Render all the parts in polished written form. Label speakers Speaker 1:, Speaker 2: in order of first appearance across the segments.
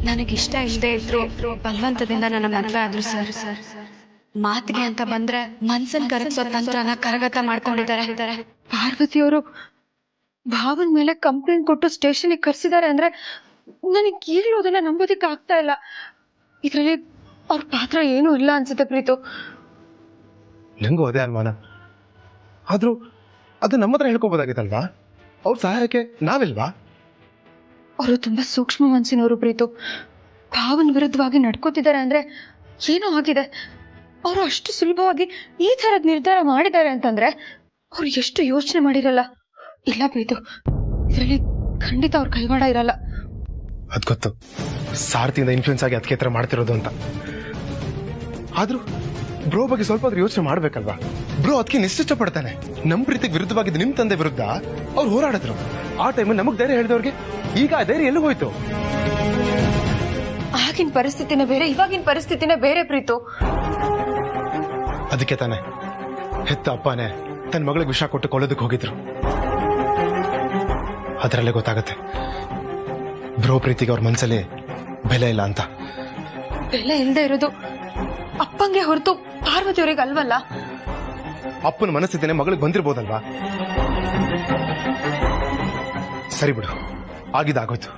Speaker 1: ನನಗಿಷ್ಟ ಇಲ್ಲದೆ ಇದ್ರು ಬಲವಂತದಿಂದ ನನ್ನ ಮದುವೆ ಆದ್ರು ಸರ್. ಮಾತಿಗೆ ಅಂತ ಬಂದ್ರೆ ಮನ್ಸನ್ ಕರಗಿಸೋ ತಂತ್ರನ ಕರಗತ ಮಾಡ್ಕೊಂಡಿದ್ದಾರೆ.
Speaker 2: ಪಾರ್ವತಿಯವರು ಭಾವನ್ ಮೇಲೆ ಕಂಪ್ಲೇಂಟ್ ಕೊಟ್ಟು ಸ್ಟೇಷನ್ಗೆ ಕರ್ಸಿದ್ದಾರೆ ಅಂದ್ರೆ ನನಗೆ ಈಗಲೂ ಅದನ್ನ ನಂಬೋದಿಕ್ಕೆ ಆಗ್ತಾ ಇಲ್ಲ. ಇದರಲ್ಲಿ ಅವ್ರ ಪಾತ್ರ ಏನೂ ಇಲ್ಲ ಅನ್ಸುತ್ತೆ ಪ್ರೀತು.
Speaker 3: ನಂಗೂ ಅದೇ ಅನುಮಾನ. ಆದ್ರೂ ಅದು ನಮ್ಮ ಹತ್ರ ಹೇಳ್ಕೋಬೋದಾಗಿತ್ತಲ್ವಾ? ಅವ್ರ ಸಹಾಯಕ್ಕೆ ನಾವಿಲ್ವಾ?
Speaker 2: ಅವರು ತುಂಬಾ ಸೂಕ್ಷ್ಮ ಮನಸ್ಸಿನವರು ಪ್ರೀತು. ಭಾವನ್ ವಿರುದ್ಧವಾಗಿ ನಡ್ಕೋತಿದ್ದಾರೆ ಅಂದ್ರೆ ಏನೋ ಆಗಿದೆ. ಅವರು ಅಷ್ಟು ಸುಲಭವಾಗಿ ಈ ತರದ ನಿರ್ಧಾರ ಮಾಡಿದ್ದಾರೆ ಅಂತಂದ್ರೆ ಅವ್ರು ಎಷ್ಟು ಯೋಚನೆ ಮಾಡಿರಲ್ಲ. ಇಲ್ಲ ಪ್ರೀತು, ಇದರಲ್ಲಿ ಖಂಡಿತ ಅವ್ರ ಕೈವಾಡ ಇರಲ್ಲ.
Speaker 3: ಅದ್ ಗೊತ್ತು, ಸಾರಥಿಯಿಂದ ಇನ್ಫ್ಲೂಯೆನ್ಸ್ ಆಗಿ ಅದಕ್ಕೆ ಹತ್ರ ಮಾಡ್ತಿರೋದು ಅಂತ. ಆದ್ರೂ ಬ್ರೋ ಬಗ್ಗೆ ಸ್ವಲ್ಪ ಆದ್ರೂ ಯೋಚನೆ ಮಾಡ್ಬೇಕಲ್ವಾ? ಬ್ರೋ ಅದಕ್ಕೆ ನಿಶ್ಚಿಷ್ಟ ಪಡ್ತಾನೆ. ನಮ್ ಪ್ರೀತಿಗೆ ವಿರುದ್ಧವಾಗಿದ್ದು ನಿಮ್ ತಂದೆ ವಿರುದ್ಧ ಅವ್ರು ಹೋರಾಡಿದ್ರು. ಆ ಟೈಮ್ ನಮಗ್ ಧೈರ್ಯ ಹೇಳಿದವ್ರಿಗೆ ಈಗ ಆ ಧೈರ್ಯ ಎಲ್ಲಿ ಹೋಯ್ತು?
Speaker 2: ಆಗಿನ ಪರಿಸ್ಥಿತಿನೇ ಬೇರೆ, ಇವಾಗಿನ ಪರಿಸ್ಥಿತಿನೇ ಬೇರೆ ಪ್ರೀತು.
Speaker 3: ಅದಕ್ಕೆ ತಾನೆ ಹೆತ್ತ ಅಪ್ಪನೇ ತನ್ನ ಮಗಳಿಗೆ ವಿಷ ಕೊಟ್ಟು ಕೊಲ್ಲೋದಕ್ಕೆ ಹೋಗಿದ್ರು. ಅದರಲ್ಲೇ ಗೊತ್ತಾಗತ್ತೆ ಬ್ರೋ ಪ್ರೀತಿಗೆ ಅವ್ರ ಮನ್ಸಲ್ಲಿ ಬೆಲೆ ಇಲ್ಲ ಅಂತ.
Speaker 2: ಬೆಲೆ ಇಲ್ಲದೆ ಇರೋದು ಅಪ್ಪಂಗೆ ಹೊರತು ಪಾರ್ವತಿಯವರಿಗೆ ಅಲ್ವಲ್ಲ?
Speaker 3: ಅಪ್ಪನ ಮನಸ್ಥಿತಿನೇ ಮಗಳಿಗೆ ಬಂದಿರ್ಬೋದಲ್ವಾ? ಸರಿ ಬಿಡು, ಆಗಿದ್ದಾಗೋಯ್ತು.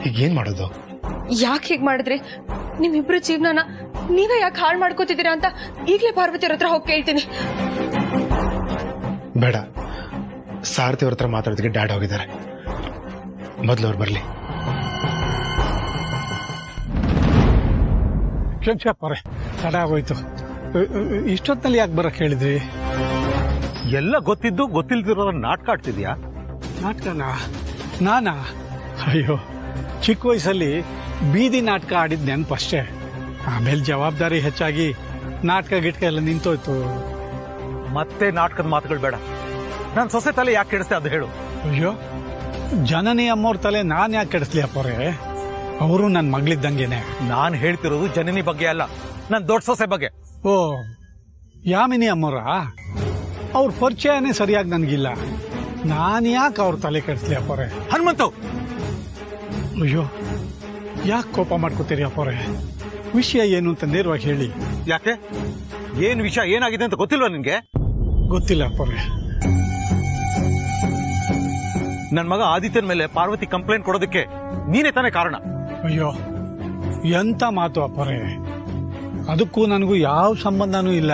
Speaker 3: ಈಗ ಏನ್ ಮಾಡೋದು?
Speaker 2: ಯಾಕೆ ಹೀಗ್ ಮಾಡಿದ್ರಿ? ನಿಮ್ಮಿಬ್ರು ಜೀವನನ ನೀವೇ ಯಾಕೆ ಹಾಳು ಮಾಡ್ಕೋತಿದ್ದೀರಾ ಅಂತ ಈಗಲೇ ಪಾರ್ವತಿಯವ್ರ ಹತ್ರ ಹೋಗಿ ಕೇಳ್ತೀನಿ.
Speaker 3: ಬೇಡ, ಸಾರಥಿ ಅವ್ರ ಹತ್ರ ಮಾತಾಡೋದಕ್ಕೆ ಡ್ಯಾಡ್ ಹೋಗಿದ್ದಾರೆ. ಮೊದಲು ಅವ್ರು ಬರ್ಲಿ.
Speaker 4: ಕ್ಷಮಿಸಪ್ಪರೆ, ತಡ ಆಗೋಯ್ತು. ಇಷ್ಟೊತ್ತಿನಲ್ಲಿ ಯಾಕೆ ಬರಕ್ ಹೇಳಿದ್ರಿ?
Speaker 5: ಎಲ್ಲ ಗೊತ್ತಿದ್ದು ಗೊತ್ತಿಲ್ದಿರೋ ನಾಟಕ ಆಡ್ತಿದ್ಯಾ?
Speaker 4: ನಾಟಕನಾ? ನಾನಾ? ಅಯ್ಯೋ, ಚಿಕ್ಕ ವಯಸ್ಸಲ್ಲಿ ಬೀದಿ ನಾಟಕ ಆಡಿದ್ ನೆನಪಷ್ಟೇ. ಆಮೇಲೆ ಜವಾಬ್ದಾರಿ ಹೆಚ್ಚಾಗಿ ನಾಟಕ ಗಿಟ್ಕ ಎಲ್ಲ ನಿಂತೋಯ್ತು.
Speaker 5: ಮತ್ತೆ ನಾಟಕದ ಮಾತುಗಳು ಬೇಡ. ನನ್ ಸೊಸೆ ತಲೆ ಯಾಕೆ ಕೆಡಿಸ್ತೆ ಅದು ಹೇಳು.
Speaker 4: ಅಯ್ಯೋ, ಜನನಿ ಅಮ್ಮವ್ರ ತಲೆ ನಾನ್ ಯಾಕೆ ಕೆಡಿಸ್ಲಿ ಅಪ್ಪರೇ? ಅವರು ನನ್ನ ಮಗಳಿದ್ದಂಗೆನೆ.
Speaker 5: ನಾನ್ ಹೇಳ್ತಿರೋದು ಜನನಿ ಬಗ್ಗೆ ಅಲ್ಲ, ನನ್ ದೊಡ್ಡ ಸೊಸೆ ಬಗ್ಗೆ.
Speaker 4: ಓ, ಯಾಮಿನಿ ಅಮ್ಮವ್ರ? ಅವ್ರ ಪರಿಚಯನೇ ಸರಿಯಾಗಿ ನನ್ಗಿಲ್ಲ. ನಾನ್ ಯಾಕೆ ಅವ್ರ ತಲೆ ಕೆಡಿಸ್ಲಿ ಅಪ್ಪರೇ?
Speaker 5: ಹನುಮಂತು,
Speaker 4: ಅಯ್ಯೋ, ಯಾಕೆ ಕೋಪ ಮಾಡ್ಕೋತೀರಿ ಅಪ್ಪರೇ? ವಿಷಯ ಏನು ಅಂತ ನೇರವಾಗಿ ಹೇಳಿ.
Speaker 5: ಯಾಕೆ? ಏನ್ ವಿಷಯ ಏನಾಗಿದೆ ಅಂತ ಗೊತ್ತಿಲ್ವಾ ನಿನ್ಗೆ?
Speaker 4: ಗೊತ್ತಿಲ್ಲ ಅಪ್ಪರೇ.
Speaker 5: ನನ್ ಮಗ ಆದಿತ್ಯನ ಮೇಲೆ ಪಾರ್ವತಿ ಕಂಪ್ಲೇಂಟ್ ಕೊಡೋದಕ್ಕೆ ನೀನೇ ತಾನೇ ಕಾರಣ.
Speaker 4: ಅಯ್ಯೋ, ಎಂತ ಮಾತು ಅಪ್ಪರೇ! ಅದಕ್ಕೂ ನನಗೂ ಯಾವ ಸಂಬಂಧನೂ ಇಲ್ಲ.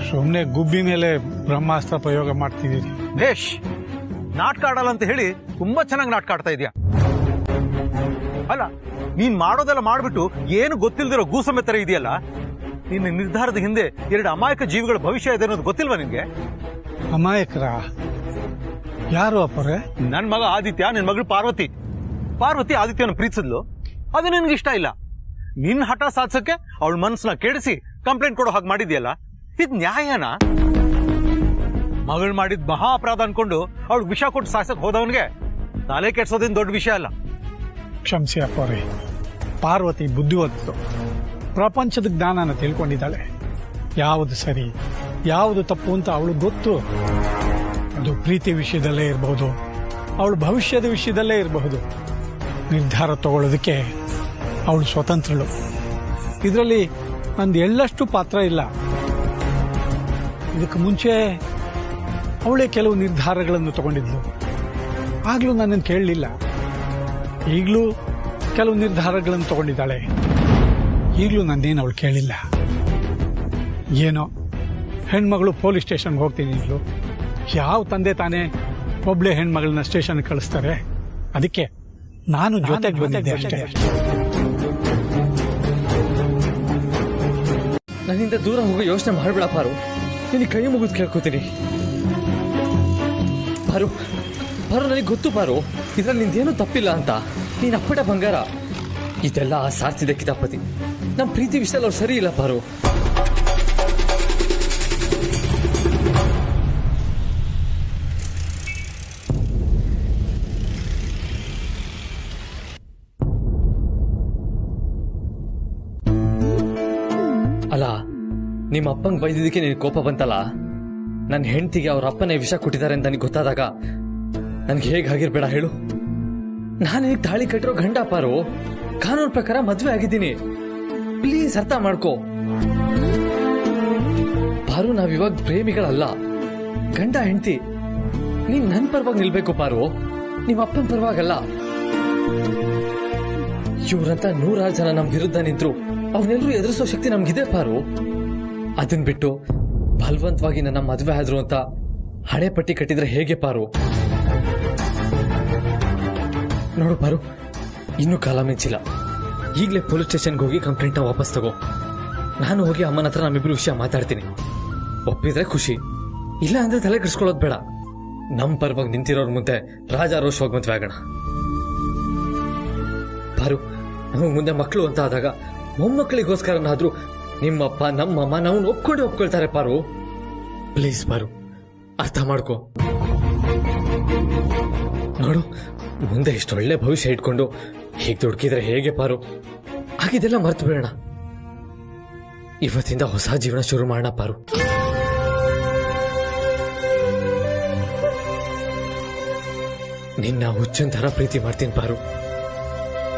Speaker 4: ಸುಮ್ಮನೆ ಗುಬ್ಬಿ ಮೇಲೆ ಬ್ರಹ್ಮಾಸ್ತ್ರ ಪ್ರಯೋಗ ಮಾಡ್ತಿದ್ದೀರಿ.
Speaker 5: ಭೇಷ್, ನಾಟಕ ಆಡಲ್ಲ ಅಂತ ಹೇಳಿ ತುಂಬಾ ಚೆನ್ನಾಗಿ ನಾಟಕ ಆಡ್ತಾ ಇದೀಯ. ಅಲ್ಲ, ನೀನ್ ಮಾಡೋದೆಲ್ಲ ಮಾಡ್ಬಿಟ್ಟು ಏನು ಗೊತ್ತಿಲ್ದಿರೋ ಗೂಸಮೆ ತರ ಇದೆಯಲ್ಲ. ನಿನ್ನ ನಿರ್ಧಾರದ ಹಿಂದೆ 2 ಅಮಾಯಕ ಜೀವಿಗಳ ಭವಿಷ್ಯ ಇದೆ ಅನ್ನೋದು ಗೊತ್ತಿಲ್ವಾ ನಿನ್ಗೆ?
Speaker 4: ಅಮಾಯಕರ? ಯಾರು ಅಪ್ಪರೇ?
Speaker 5: ನನ್ ಮಗ ಆದಿತ್ಯ, ನಿನ್ ಮಗಳು ಪಾರ್ವತಿ. ಪಾರ್ವತಿ ಆದಿತ್ಯನ ಪ್ರೀತಿಸಿದ್ಲು, ಅದು ನಿನ್ಗೆ ಇಷ್ಟ ಇಲ್ಲ. ನಿನ್ ಹಠ ಸಾಧಿಸಕ್ಕೆ ಅವಳ ಮನಸ್ಸನ್ನ ಕೆಡಿಸಿ ಕಂಪ್ಲೇಂಟ್ ಕೊಡೋ ಹಾಗೆ ಮಾಡಿದ್ಯಲ್ಲ, ಇದ್ ನ್ಯಾಯನಾ? ಮಗಳು ಮಾಡಿದ್ ಮಹಾ ಅಪರಾಧ ಅನ್ಕೊಂಡು ಅವಳು ವಿಷ ಕೊಟ್ಟು ಸಾಯಿಸಕ್ ಹೋದವನ್ಗೆ ತಲೆ ಕೆಡ್ಸೋದೇನ್ ದೊಡ್ಡ ವಿಷಯ ಅಲ್ಲ.
Speaker 4: ಕ್ಷಮಿಸಿ ಅಪ್ಪರೇ, ಪಾರ್ವತಿ ಬುದ್ಧಿವಂತಳು. ಪ್ರಪಂಚದ ಜ್ಞಾನನ ತಿಳ್ಕೊಂಡಿದ್ದಾಳೆ. ಯಾವುದು ಸರಿ ಯಾವುದು ತಪ್ಪು ಅಂತ ಅವಳು ಗೊತ್ತು. ಅದು ಪ್ರೀತಿ ವಿಷಯದಲ್ಲೇ ಇರಬಹುದು, ಅವಳ ಭವಿಷ್ಯದ ವಿಷಯದಲ್ಲೇ ಇರಬಹುದು. ನಿರ್ಧಾರ ತಗೊಳ್ಳೋದಕ್ಕೆ ಅವಳು ಸ್ವತಂತ್ರಳು. ಇದರಲ್ಲಿ ನಂದು ಎಳ್ಳಷ್ಟು ಪಾತ್ರ ಇಲ್ಲ. ಇದಕ್ಕೆ ಮುಂಚೆ ಅವಳೇ ಕೆಲವು ನಿರ್ಧಾರಗಳನ್ನು ತಗೊಂಡಿದ್ಲು. ಆಗ್ಲೂ ನನ್ನನ್ನು ಕೇಳಲಿಲ್ಲ. ಈಗಲೂ ಕೆಲವು ನಿರ್ಧಾರಗಳನ್ನು ತಗೊಂಡಿದ್ದಾಳೆ. ಈಗಲೂ ನನ್ನೇನು ಅವಳು ಕೇಳಿಲ್ಲ. ಏನೋ ಹೆಣ್ಮಗಳು ಪೊಲೀಸ್ ಸ್ಟೇಷನ್ಗೆ ಹೋಗ್ತೀನಿ ಅಂದ್ಲು. ಯಾವ ತಂದೆ ತಾನೇ ಒಬ್ಳೆ ಹೆಣ್ಮಗಳನ್ನ ಸ್ಟೇಷನ್ ಕಳಿಸ್ತಾರೆ? ಅದಕ್ಕೆ ನಾನು ಜೊತೆಗೆ ಬಂದಿದ್ದೆ ಅಷ್ಟೇ.
Speaker 6: ನನ್ನಿಂದ ದೂರ ಹೋಗೋ ಯೋಚನೆ ಮಾಡ್ಬೇಡ ಪಾರು. ನಿನಗೆ ಕೈ ಮುಗಿದು ಕೇಳ್ಕೊತೀನಿ ಪಾರು. ಪಾರು, ನನಗೆ ಗೊತ್ತು ಪಾರು, ಇದ್ರಲ್ಲಿ ನಿಂದೇನೂ ತಪ್ಪಿಲ್ಲ ಅಂತ. ನೀನ್ ಅಪ್ಪಟ ಬಂಗಾರ. ಇದೆಲ್ಲ ಆ ಸಾರ್ತಿದ ಕಿತಾಪತಿ. ನಮ್ಮ ಪ್ರೀತಿ ವಿಷಯದಲ್ಲಿ ಅವ್ರು ಸರಿ ಇಲ್ಲ ಪಾರು. ಅಲ್ಲ, ನಿಮ್ಮ ಅಪ್ಪಂಗೆ ಬೈದಿದ್ದಕ್ಕೆ ನಿನ್ ಕೋಪ ಬಂತಲ್ಲ, ನನ್ನ ಹೆಂಡತಿಗೆ ಅವ್ರ ಅಪ್ಪನೇ ವಿಷ ಕೊಟ್ಟಿದ್ದಾರೆ ಅಂತ ನನಗೆ ಗೊತ್ತಾದಾಗ ನನ್ಗೆ ಹೇಗಾಗಿರ್ಬೇಡ ಹೇಳು. ನಾನೀಗ ತಾಳಿ ಕಟ್ಟಿರೋ ಗಂಡ ಪಾರು, ಕಾನೂನು ಪ್ರಕಾರ ಮದ್ವೆ ಆಗಿದ್ದೀನಿ. ಪ್ಲೀಸ್ ಅರ್ಥ ಮಾಡ್ಕೋ ಪಾರು, ನಾವಿವಾಗ ಪ್ರೇಮಿಗಳಲ್ಲ, ಗಂಡ ಹೆಂಡತಿ. ನೀನ್ ನನ್ ಪರವಾಗಿ ನಿಲ್ಬೇಕು ಪಾರು, ನಿಮ್ಮ ಅಪ್ಪನ ಪರವಾಗಲ್ಲ. ಇವ್ರಂತ 100 ಜನ ನಮ್ ವಿರುದ್ಧ ನಿಂತ್ರು ಅವನ್ನೆಲ್ಲರೂ ಎದುರಿಸೋ ಶಕ್ತಿ ನಮ್ಗಿದೆ ಪಾರು. ಅದನ್ ಬಿಟ್ಟು ಬಲವಂತವಾಗಿ ನನ್ನ ಮದ್ವೆ ಆದ್ರು ಅಂತ ಹಣೆ ಪಟ್ಟಿ ಕಟ್ಟಿದ್ರೆ ಹೇಗೆ ಪಾರು? ನೋಡು ಪಾರು, ಇನ್ನೂ ಕಾಲ ಮಿಂಚಿಲ್ಲ. ಈಗಲೇ ಪೊಲೀಸ್ ಸ್ಟೇಷನ್ಗೆ ಹೋಗಿ ಕಂಪ್ಲೇಂಟ್ ವಾಪಸ್ ತಗೋ. ನಾನು ಹೋಗಿ ಅಮ್ಮನ ಹತ್ರ ನಮ್ಮಿಬ್ರು ವಿಷಯ ಮಾತಾಡ್ತೀನಿ. ಒಪ್ಪಿದ್ರೆ ಖುಷಿ, ಇಲ್ಲ ಅಂದ್ರೆ ತಲೆ ಕೆಡಿಸ್ಕೊಳ್ಳೋದು ಬೇಡ. ನಮ್ ಪರವಾಗಿ ನಿಂತಿರೋರ್ ಮುಂದೆ ರಾಜಾರೋಷವಾಗಿ ಮದ್ವೆ ಆಗೋಣ. ಪಾರು, ನಮಗ್ ಮುಂದೆ ಮಕ್ಕಳು ಅಂತ ಆದಾಗ ಮೊಮ್ಮಕ್ಕಳಿಗೋಸ್ಕರನಾದ್ರೂ ನಿಮ್ಮಪ್ಪ ನಮ್ಮಮ್ಮ ನಾವು ಒಪ್ಕೊಳ್ತಾರೆ ಪಾರು. ಪ್ಲೀಸ್ ಪಾರು, ಅರ್ಥ ಮಾಡ್ಕೋ. ನೋಡು, ಮುಂದೆ ಇಷ್ಟೊಳ್ಳೆ ಭವಿಷ್ಯ ಇಟ್ಕೊಂಡು ಹೀಗೆ ದುಡುಕಿದ್ರೆ ಹೇಗೆ ಪಾರು? ಆಗಿದೆಲ್ಲ ಮರ್ತು ಬಿಡೋಣ. ಇವತ್ತಿಂದ ಹೊಸ ಜೀವನ ಶುರು ಮಾಡೋಣ ಪಾರು. ನಿನ್ನ ಹುಚ್ಚನ್ ತರ ಪ್ರೀತಿ ಮಾಡ್ತೀನಿ ಪಾರು.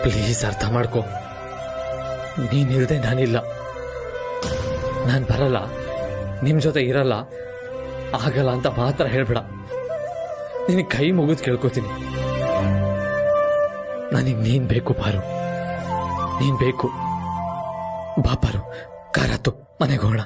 Speaker 6: ಪ್ಲೀಸ್ ಅರ್ಥ ಮಾಡ್ಕೋ. ನೀನಿಲ್ದೆ ನಾನಿಲ್ಲ. ನಾನ್ ಬರಲ್ಲ, ನಿಮ್ ಜೊತೆ ಇರಲ್ಲ, ಆಗಲ್ಲ ಅಂತ ಮಾತ್ರ ಹೇಳ್ಬೇಡ. ನಿನಗೆ ಕೈ ಮುಗಿದು ಕೇಳ್ಕೊತೀನಿ. ನನಗೆ ನೀನ್ ಬೇಕು ಪಾರು, ನೀನ್ ಬೇಕು. ಬಾ ಪಾರು, ಕಾರತ್ತು ಮನೆಗೆ ಹೋಗೋಣ.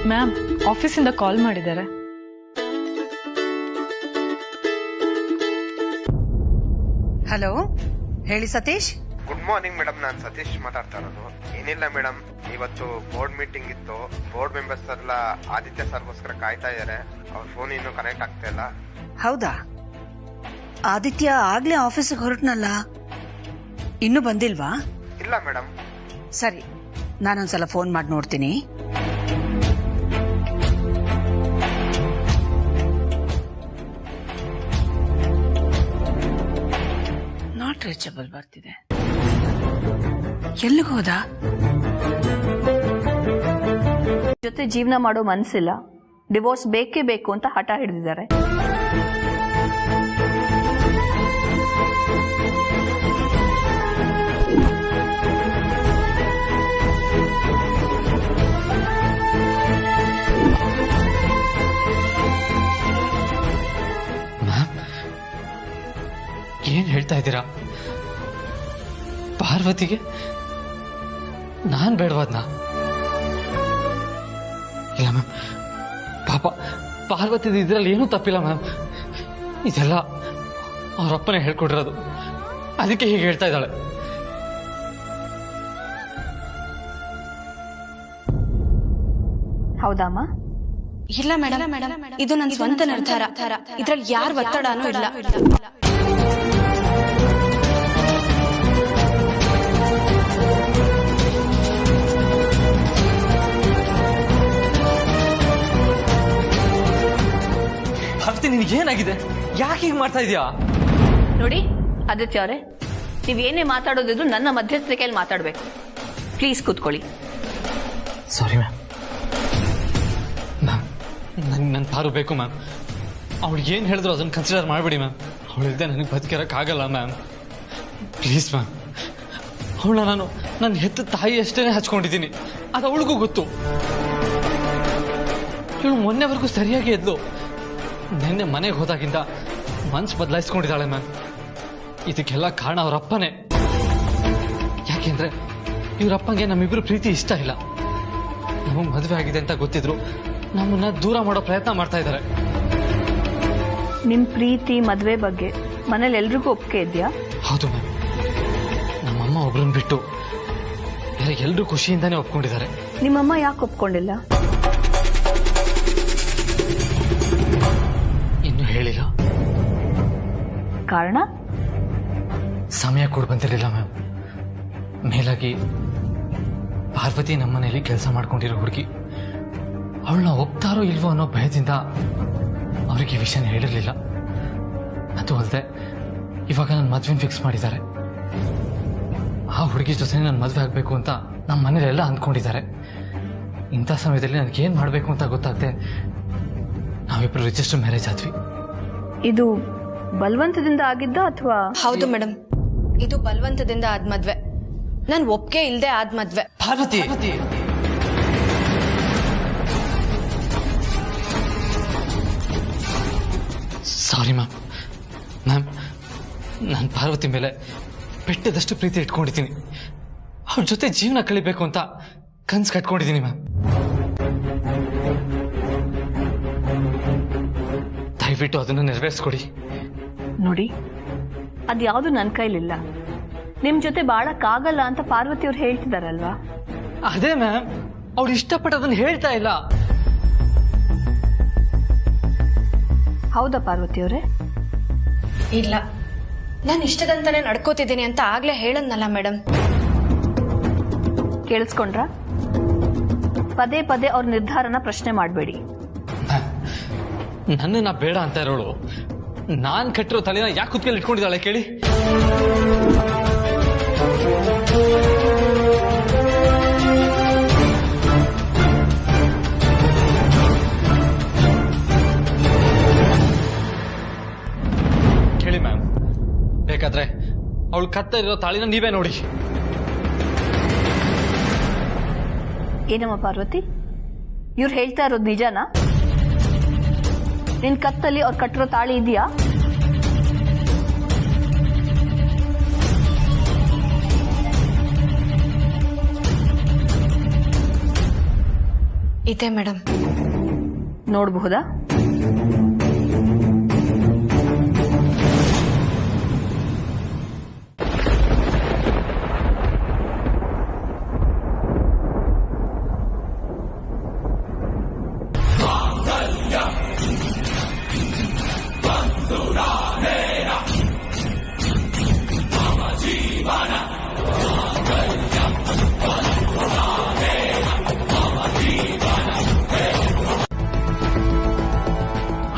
Speaker 7: ಮ್ಯಾಮ್, ಆಫೀಸಿಂದ ಕಾಲ್ ಮಾಡಿದ್ದಾರೆ.
Speaker 8: ಹಲೋ, ಹೇಳಿ ಸತೀಶ್.
Speaker 3: ಗುಡ್ ಮಾರ್ನಿಂಗ್ ಮೇಡಮ್, ನಾನು ಸತೀಶ್ ಮಾತಾಡ್ತಾ ಇರೋದು. ಏನಿಲ್ಲ ಮೇಡಮ್, ಇವತ್ತು ಬೋರ್ಡ್ ಮೀಟಿಂಗ್ ಇತ್ತು. ಬೋರ್ಡ್ ಮೆಂಬರ್ಸ್ ಎಲ್ಲ ಆದಿತ್ಯ ಸರ್ಗೋಸ್ಕರ ಕಾಯ್ತಾ ಇದ್ದಾರೆ. ಅವ್ರ ಫೋನ್ ಇನ್ನೂ ಕನೆಕ್ಟ್ ಆಗ್ತಾ ಇಲ್ಲ.
Speaker 8: ಹೌದಾ? ಆದಿತ್ಯ ಆಗ್ಲೇ ಆಫೀಸಿಗೆ ಹೊರಟ್ನಲ್ಲ, ಇನ್ನೂ ಬಂದಿಲ್ವಾ?
Speaker 3: ಇಲ್ಲ ಮೇಡಮ್.
Speaker 8: ಸರಿ, ನಾನೊಂದ್ಸಲ ಫೋನ್ ಮಾಡಿ ನೋಡ್ತೀನಿ. ನಾಟ್ ರೀಚಬಲ್ ಬರ್ತಿದೆ. ಎಲ್ಲಿಗೆ ಹೋದ?
Speaker 9: ಜೊತೆ ಜೀವನ ಮಾಡೋ ಮನಸ್ಸಿಲ್ಲ, ಡಿವೋರ್ಸ್ ಬೇಕೇ ಬೇಕು ಅಂತ ಹಠ ಹಿಡಿದಿದ್ದಾರೆ.
Speaker 6: ಏನ್ ಹೇಳ್ತಾ ಇದ್ದೀರಾ? ಪಾರು ಪಾರ್ವತಿಗೆ ನಾನ್ ಬೇಡವಾದ್ನ? ಇಲ್ಲ ಮ್ಯಾಮ್, ಪಾಪ ಪಾರ್ವತಿ ಇದ್ರಲ್ಲಿ ಏನೂ ತಪ್ಪಿಲ್ಲ ಮ್ಯಾಮ್. ಇದೆಲ್ಲ ಅವರಪ್ಪನೇ ಹೇಳ್ಕೊಟ್ಟಿರೋದು, ಅದಕ್ಕೆ ಹೀಗೆ ಹೇಳ್ತಾ ಇದ್ದಾಳೆ.
Speaker 9: ಹೌದಮ್ಮ?
Speaker 1: ಇಲ್ಲ ಮೇಡಮ್, ಇದು ನನ್ನ ಸ್ವಂತ ನಿರ್ಧಾರ. ಇದ್ರಲ್ಲಿ ಯಾರ ಒತ್ತಡನೂ ಇಲ್ಲ.
Speaker 6: ಪಾರ್ವತಿ, ನಿನಗೇನಾಗಿದೆ? ಯಾಕೆ ಹೀಗೆ ಮಾಡ್ತಾ ಇದೀಯಾ?
Speaker 9: ನೋಡಿ ಆದಿತ್ಯ ಅವರೇ, ನೀವೇನೇ ಮಾತಾಡೋದಿದ್ರು ನನ್ನ ಮಧ್ಯಸ್ಥಿಕೆಯಲ್ಲಿ ಮಾತಾಡಬೇಕು. ಪ್ಲೀಸ್ ಕೂತ್ಕೊಳ್ಳಿ.
Speaker 6: Sorry ma'am. ನನ್ನ ಪಾರು ಬೇಕು ಮ್ಯಾಮ್. ಅವಳು ಏನು ಹೇಳಿದ್ರು ಅದನ್ನು ಕನ್ಸಿಡರ್ ಮಾಡಬೇಡಿ ಮ್ಯಾಮ್. ಅವಳಿಲ್ಲದೆ ನನಗೆ ಬದುಕಿರೋಕ್ಕಾಗಲ್ಲ ಮ್ಯಾಮ್. Please ma'am. ಅವಳ ನಾನು ನನ್ನ ಹೆತ್ತ ತಾಯಿ ಅಷ್ಟೇ ಹಚ್ಕೊಂಡಿದ್ದೀನಿ, ಅದು ಅವಳಿಗೂ ಗೊತ್ತು. ಇವಳು ಮೊನ್ನೆವರೆಗೂ ಸರಿಯಾಗಿ ಎದ್ಲು, ನಿನ್ನೆ ಮನೆಗೆ ಹೋದಾಗಿಂದ ಮನ್ಸು ಬದಲಾಯಿಸ್ಕೊಂಡಿದ್ದಾಳೆ ಮ್ಯಾಮ್. ಇದಕ್ಕೆಲ್ಲ ಕಾರಣ ಅವರಪ್ಪನೇ. ಯಾಕೆಂದ್ರೆ ಇವರಪ್ಪಂಗೆ ನಮ್ಮಿಬ್ರು ಪ್ರೀತಿ ಇಷ್ಟ ಇಲ್ಲ. ನಮಗೆ ಮದುವೆ ಆಗಿದೆ ಅಂತ ಗೊತ್ತಿದ್ರು ನಮ್ಮನ್ನ ದೂರ ಮಾಡೋ ಪ್ರಯತ್ನ ಮಾಡ್ತಾ ಇದ್ದಾರೆ.
Speaker 9: ನಿಮ್ ಪ್ರೀತಿ ಮದ್ವೆ ಬಗ್ಗೆ ಮನೇಲಿ ಎಲ್ರಿಗೂ ಒಪ್ಪಿಗೆ ಇದೆಯಾ?
Speaker 6: ಹೌದು ಮ್ಯಾಮ್. ನಮ್ಮಮ್ಮ ಒಬ್ರನ್ನ ಬಿಟ್ಟು ಎಲ್ಲರೂ ಖುಷಿಯಿಂದಾನೇ ಒಪ್ಕೊಂಡಿದ್ದಾರೆ.
Speaker 9: ನಿಮ್ಮಮ್ಮ ಯಾಕೆ ಒಪ್ಕೊಂಡಿಲ್ಲ?
Speaker 6: ಇನ್ನು ಹೇಳಿಲ್ಲ.
Speaker 9: ಕಾರಣ?
Speaker 6: ಸಮಯ ಕೂಡ ಬಂದಿರಲಿಲ್ಲ ಮ್ಯಾಮ್. ಮೇಲಾಗಿ ಪಾರ್ವತಿ ನಮ್ಮನೇಲಿ ಕೆಲಸ ಮಾಡ್ಕೊಂಡಿರೋ ಹುಡುಗಿ, ಅವಳನ್ನ ಒಪ್ತಾರೋ ಇಲ್ವೋ ಅನ್ನೋ ಭಯದಿಂದ ಅವರಿಗೆ ಈ ವಿಷಯನ ಹೇಳಿರಲಿಲ್ಲ. ಅದು ಅಲ್ಲದೆ ಇವಾಗ ನನ್ನ ಮದುವೆನ ಫಿಕ್ಸ್ ಮಾಡಿದ್ದಾರೆ. ಆ ಹುಡುಗಿ ಜೊತೆ ನನ್ನ ಮದುವೆ ಆಗಬೇಕು ಅಂತ ನಮ್ಮ ಮನೇಲೆಲ್ಲ ಅಂದ್ಕೊಂಡಿದ್ದಾರೆ. ಇಂಥ ಸಮಯದಲ್ಲಿ ನನಗೇನು ಮಾಡಬೇಕು ಅಂತ ಗೊತ್ತಾಗದೆ ನಾವಿಬ್ಬರು ರಿಜಿಸ್ಟರ್ ಮ್ಯಾರೇಜ್ ಆದ್ವಿ.
Speaker 9: ಇದು ಬಲವಂತದಿಂದ ಆಗಿದ್ದ ಅಥವಾ?
Speaker 1: ಹೌದು ಮೇಡಮ್, ಇದು ಬಲವಂತದಿಂದ ಆದ ಮದ್ವೆ. ನನ್ ಒಪ್ಪಿಗೆ ಇಲ್ದೆ ಆದ ಮದ್ವೆ.
Speaker 6: Parvati, sorry ma'am. ನಾನು ಪಾರ್ವತಿ ಮೇಲೆ ಬೆಟ್ಟದಷ್ಟು ಪ್ರೀತಿ ಇಟ್ಕೊಂಡಿದ್ದೀನಿ. ಅವ್ರ ಜೊತೆ ಜೀವನ ಕಳಿಬೇಕು ಅಂತ ಕನ್ಸು ಕಟ್ಕೊಂಡಿದ್ದೀನಿ ಮ್ಯಾಮ್. ದಯವಿಟ್ಟು ಅದನ್ನು ನೆರವೇರಿಸ್ಕೊಡಿ.
Speaker 9: ನೋಡಿ, ಅದ್ಯಾವುದು ನನ್ನ ಕೈಲಿಲ್ಲ. ನಿಮ್ ಜೊತೆ ಬಾಳಕ್ಕಾಗಲ್ಲ ಅಂತ ಪಾರ್ವತಿ ಅವ್ರು ಹೇಳ್ತಿದಾರಲ್ವಾ?
Speaker 6: ಅದೇ ಮ್ಯಾಮ್, ಅವ್ರು ಇಷ್ಟಪಟ್ಟು ಅದನ್ನು ಹೇಳ್ತಾ ಇಲ್ಲ.
Speaker 9: ಹೌದಾ ಪಾರ್ವತಿ ಅವರೇ?
Speaker 1: ಇಲ್ಲ, ನಾನು ಇಷ್ಟದಂತಾನೆ ನಡ್ಕೋತಿದ್ದೀನಿ ಅಂತ ಆಗ್ಲೇ ಹೇಳದ್ನಲ್ಲ ಮೇಡಮ್.
Speaker 9: ಕೇಳಿಸ್ಕೊಂಡ್ರ? ಪದೇ ಪದೇ ಅವ್ರ ನಿರ್ಧಾರನ ಪ್ರಶ್ನೆ ಮಾಡಬೇಡಿ.
Speaker 6: ನನ್ನನ್ನ ಬೇಡ ಅಂತ ಇರೋಳು ನಾನ್ ಕಟ್ಟಿರೋ ತಲೆನ ಯಾಕೆ ಕುತ್ತಿಗೆಯಲ್ಲಿ ಇಟ್ಕೊಂಡಿದ್ದಾಳೆ ಕೇಳಿ? ಕೇಳಿ ಮ್ಯಾಮ್, ಬೇಕಾದ್ರೆ ಅವಳು ಕತ್ತ ಇರೋ ತಾಳಿನ ನೀವೇ ನೋಡಿ.
Speaker 9: ಏನಮ್ಮ ಪಾರ್ವತಿ, ಇವ್ರು ಹೇಳ್ತಾ ಇರೋದು ನಿಜನಾ? ನಿನ್ ಕತ್ತಲ್ಲಿ ಅವ್ರು ಕಟ್ಟಿರೋ ತಾಳಿ ಇದೆಯಾ?
Speaker 1: ಇದೆ ಮೇಡಮ್.
Speaker 9: ನೋಡಬಹುದಾ?